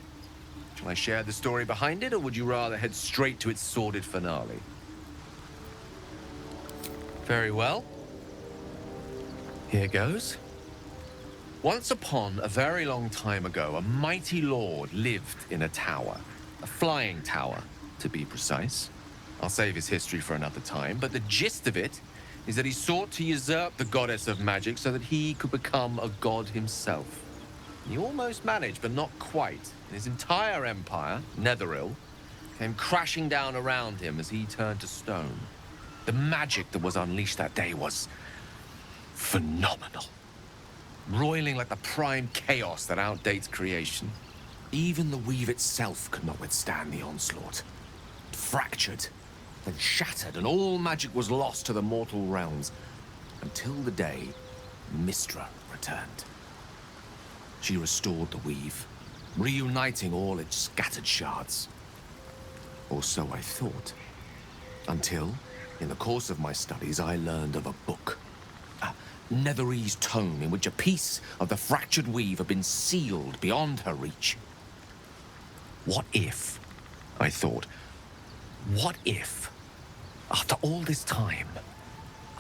Shall I share the story behind it, or would you rather head straight to its sordid finale? Very well. Here goes. Once upon a very long time ago, a mighty lord lived in a tower. A flying tower, to be precise. I'll save his history for another time, but the gist of it is that he sought to usurp the goddess of magic so that he could become a god himself. He almost managed, but not quite. And his entire empire, Netheril, came crashing down around him as he turned to stone. The magic that was unleashed that day was phenomenal. Roiling like the prime chaos that outdates creation. Even the weave itself could not withstand the onslaught. It fractured, then shattered, and all magic was lost to the mortal realms. Until the day Mystra returned. She restored the weave, reuniting all its scattered shards. Or so I thought. Until, in the course of my studies, I learned of a book. A Netherese tome in which a piece of the fractured weave had been sealed beyond her reach. What if, I thought, what if, after all this time,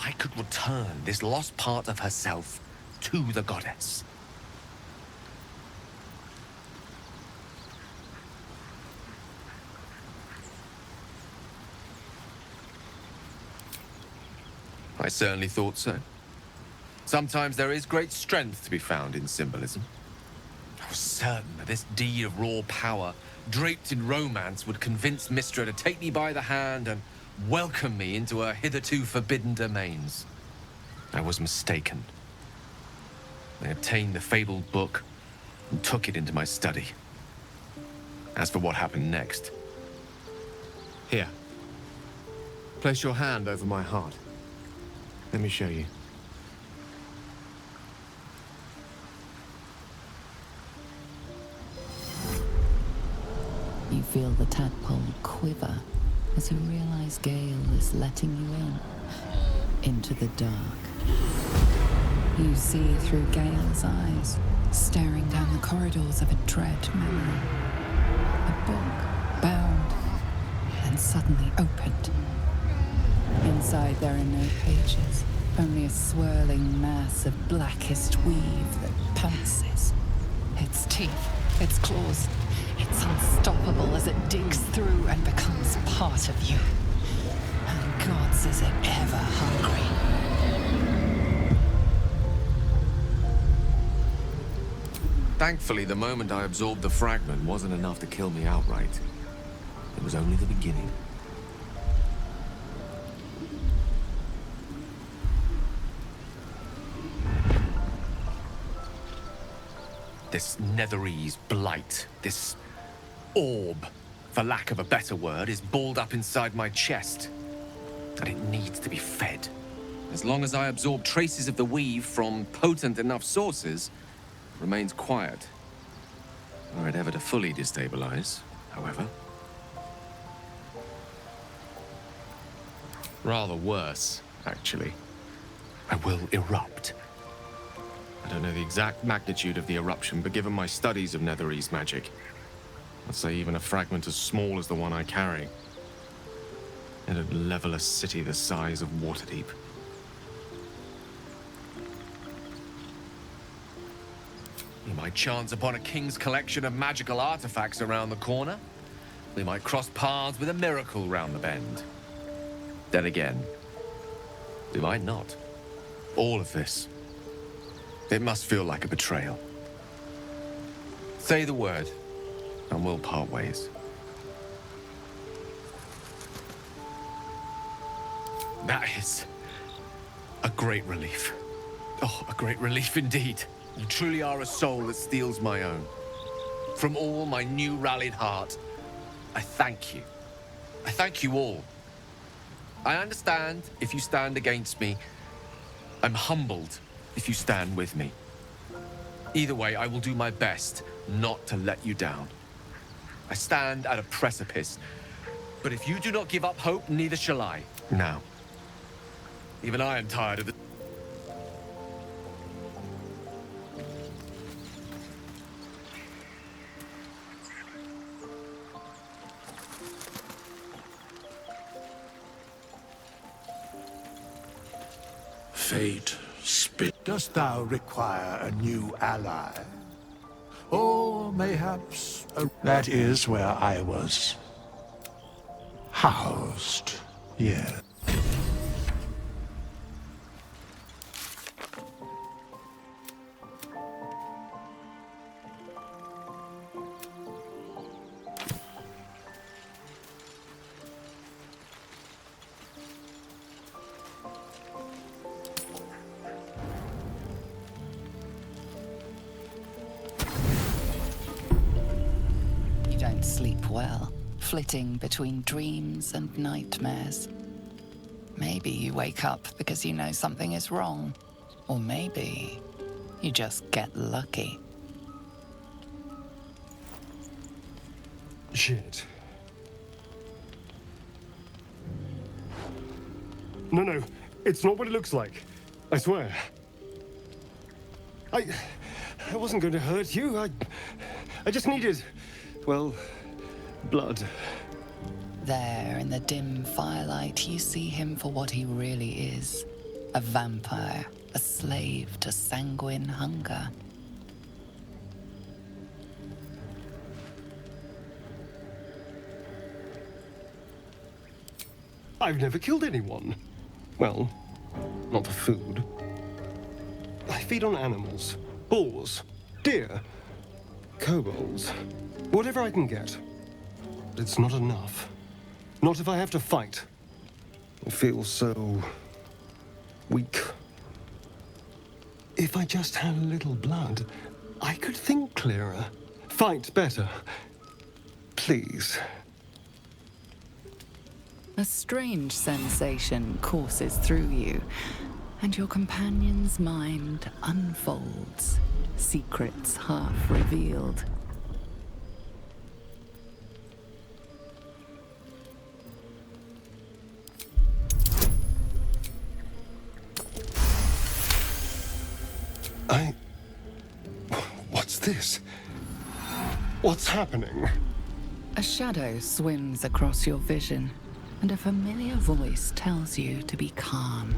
I could return this lost part of herself to the goddess? I certainly thought so. Sometimes there is great strength to be found in symbolism. I was certain that this deed of raw power, draped in romance, would convince Mystra to take me by the hand and welcome me into her hitherto forbidden domains. I was mistaken. I obtained the fabled book and took it into my study. As for what happened next... Here. Place your hand over my heart. Let me show you. You feel the tadpole quiver as you realize Gale is letting you in, into the dark You see through Gale's eyes, staring down the corridors of a dread memory. A book, bound, and suddenly opened. Inside there are no pages, only a swirling mass of blackest weave that pounces. Its teeth, its claws, it's unstoppable as it digs through and becomes part of you. And gods, is it ever hungry. Thankfully, the moment I absorbed the fragment wasn't enough to kill me outright. It was only the beginning. This netherese blight, this orb, for lack of a better word, is balled up inside my chest. And it needs to be fed. As long as I absorb traces of the weave from potent enough sources, it remains quiet. Were it ever to fully destabilize, however. Rather worse, actually. I will erupt. I don't know the exact magnitude of the eruption, but given my studies of netherese magic, I'd say even a fragment as small as the one I carry, it'd level a city the size of Waterdeep. We might chance upon a king's collection of magical artifacts around the corner. We might cross paths with a miracle round the bend. Then again, we might not. All of this, it must feel like a betrayal. Say the word, and we'll part ways. That is a great relief. Oh, a great relief indeed. You truly are a soul that steals my own. From all my new rallied heart, I thank you. I thank you all. I understand if you stand against me. I'm humbled if you stand with me. Either way, I will do my best not to let you down. I stand at a precipice, but if you do not give up hope, neither shall I. Now, even I am tired of the... Fate, dost thou require a new ally? Or mayhaps that is where I was housed, yes. Well, flitting between dreams and nightmares. Maybe you wake up because you know something is wrong, or maybe you just get lucky. Shit. No, it's not what it looks like. I swear. I wasn't going to hurt you. I just needed, well, blood. There, in the dim firelight, you see him for what he really is. A vampire, a slave to sanguine hunger. I've never killed anyone. Well, not for food. I feed on animals. Boars, deer, kobolds, whatever I can get. But it's not enough. Not if I have to fight. I feel so weak. If I just had a little blood, I could think clearer, fight better. Please. A strange sensation courses through you, and your companion's mind unfolds, secrets half revealed. What's this? What's happening? A shadow swims across your vision, and a familiar voice tells you to be calm.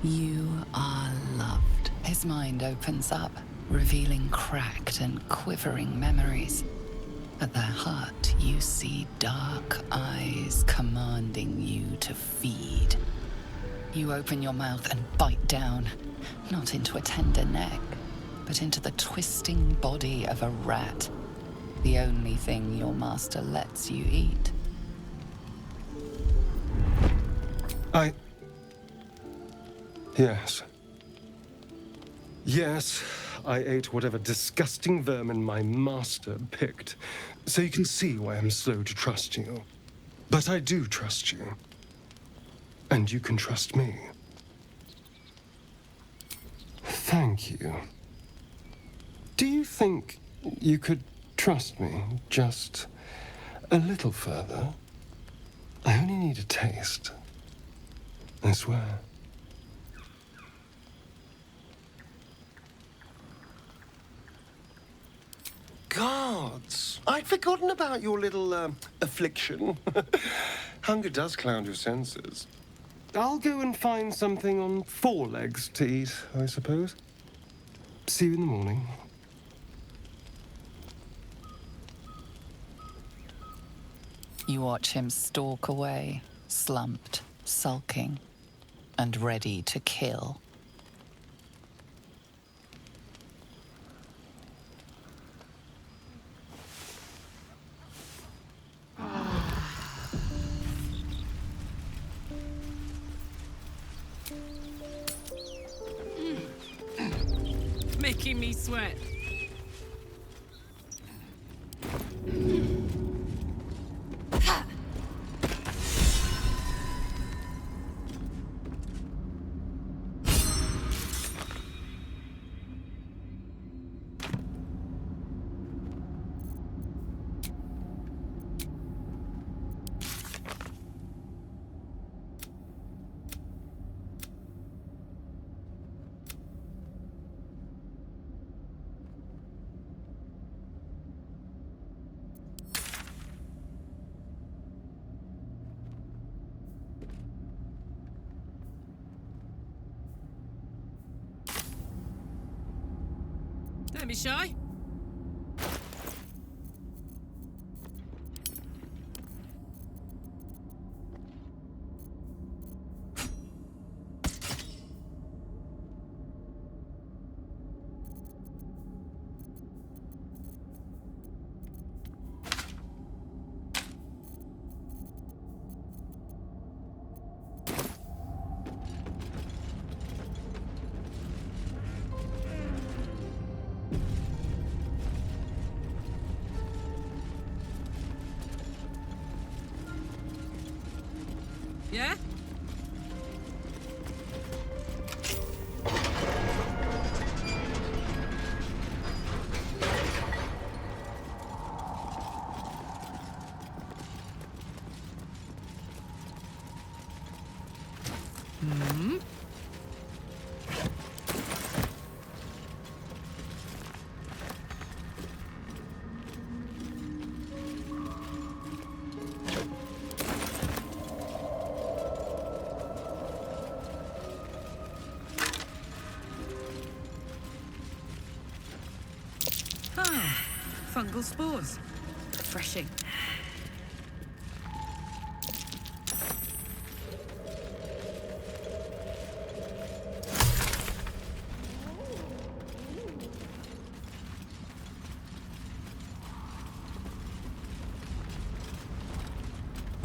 You are loved. His mind opens up, revealing cracked and quivering memories. At their heart, you see dark eyes commanding you to feed. You open your mouth and bite down, not into a tender neck, but into the twisting body of a rat, the only thing your master lets you eat. Yes. Yes, I ate whatever disgusting vermin my master picked, so you can see why I'm slow to trust you. But I do trust you. And you can trust me. Thank you. Do you think you could trust me just a little further? I only need a taste. I swear. Gods! I'd forgotten about your little, affliction. Hunger does cloud your senses. I'll go and find something on 4 legs to eat, I suppose. See you in the morning. You watch him stalk away, slumped, sulking, and ready to kill. Making me sweat. Don't be shy. Yeah? Hmm? Fungal spores. Refreshing.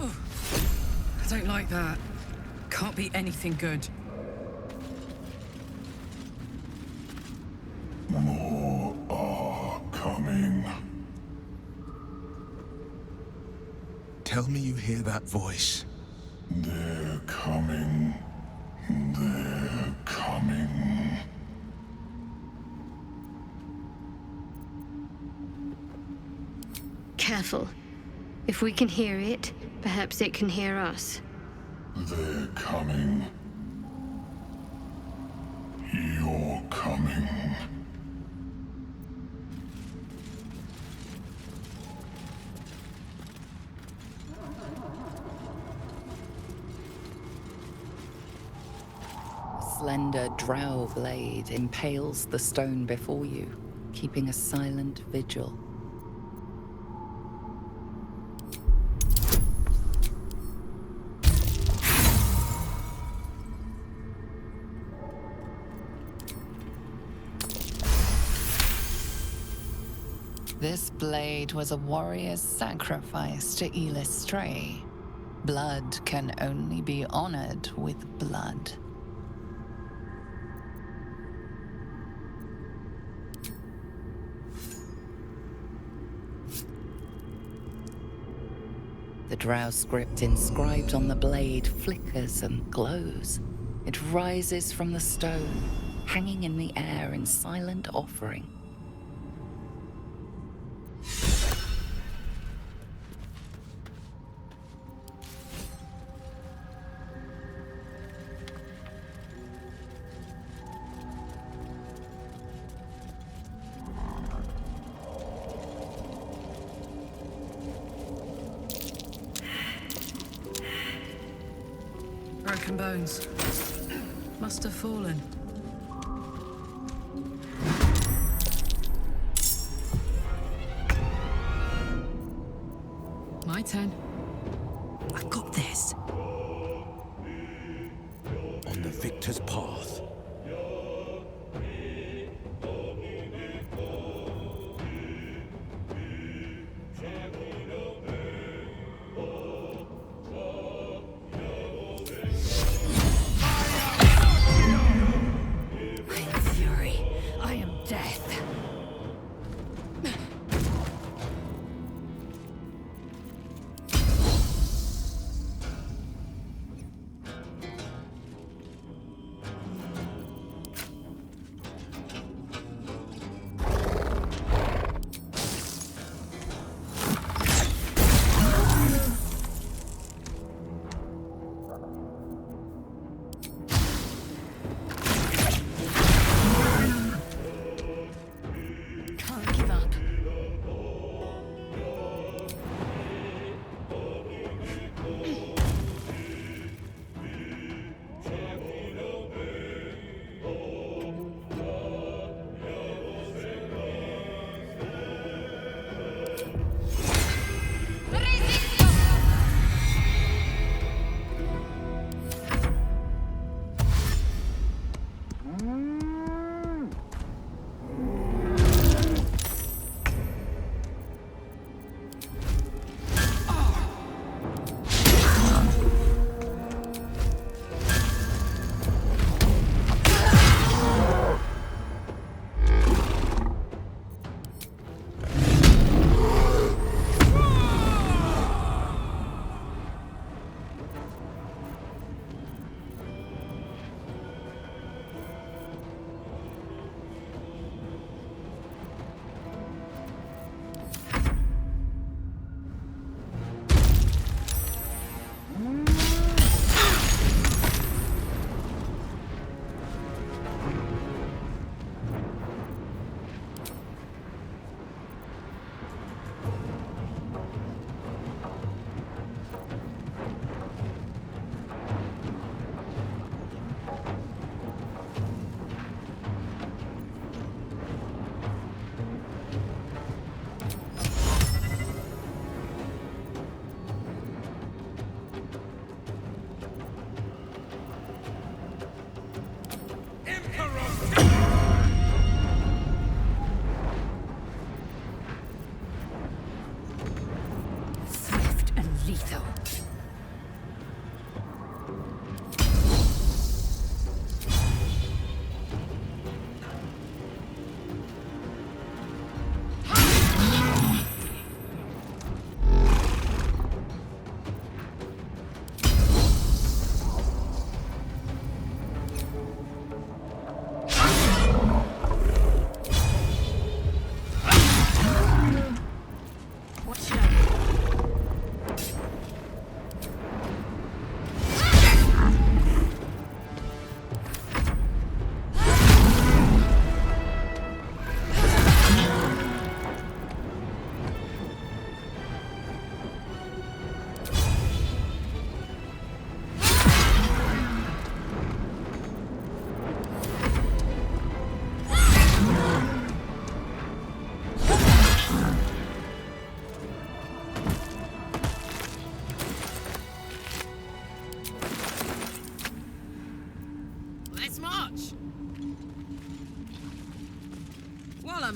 Ooh, I don't like that. Can't be anything good. Tell me you hear that voice. They're coming. They're coming. Careful. If we can hear it, perhaps it can hear us. They're coming. You're coming. A slender drow blade impales the stone before you, keeping a silent vigil. This blade was a warrior's sacrifice to Stray. Blood can only be honored with blood. The drow script inscribed on the blade flickers and glows. It rises from the stone, hanging in the air in silent offering. Broken bones. Must have fallen. My turn. I've got this. On the victor's path.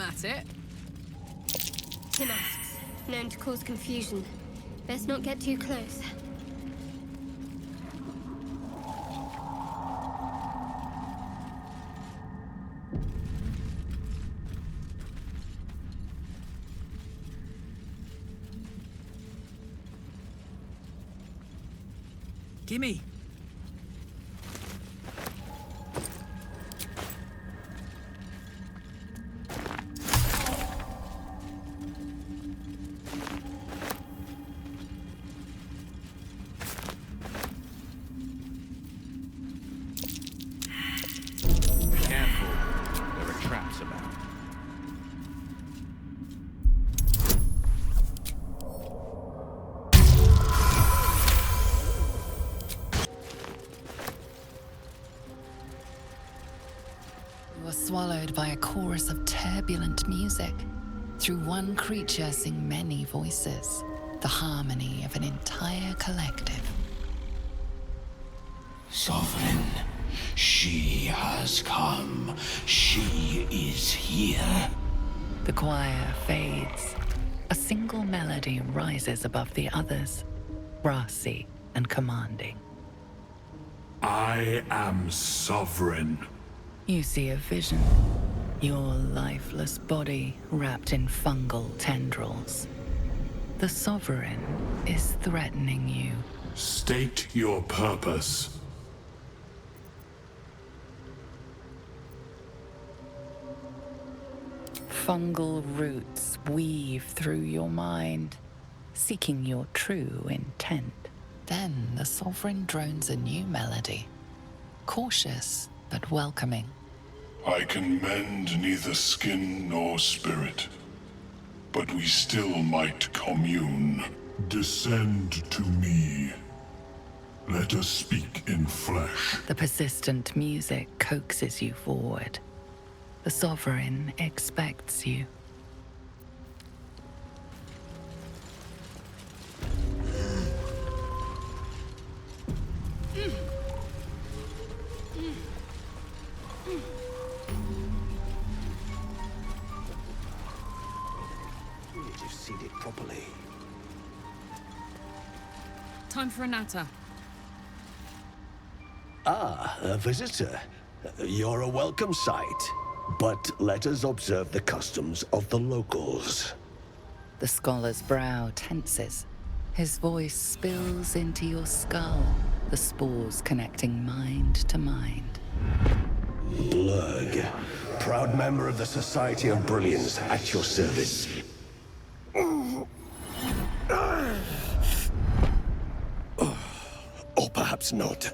I'm at it. The masks, known to cause confusion. Best not get too close. Gimme. Careful. There are traps about. You are swallowed by a chorus of turbulent music. Through one creature sing many voices, the harmony of an entire collective. Sovereign, she has come. She is here. The choir fades. A single melody rises above the others, brassy and commanding. I am sovereign. You see a vision. Your lifeless body wrapped in fungal tendrils. The Sovereign is threatening you. State your purpose. Fungal roots weave through your mind, seeking your true intent. Then the Sovereign drones a new melody, cautious but welcoming. I can mend neither skin nor spirit, but we still might commune. Descend to me. Let us speak in flesh. The persistent music coaxes you forward. The Sovereign expects you. Just seed it properly. Time for a natter. Ah, a visitor. You're a welcome sight. But let us observe the customs of the locals. The scholar's brow tenses. His voice spills into your skull, the spores connecting mind to mind. Blurg, proud member of the Society of Brilliance, at your service. Or perhaps not.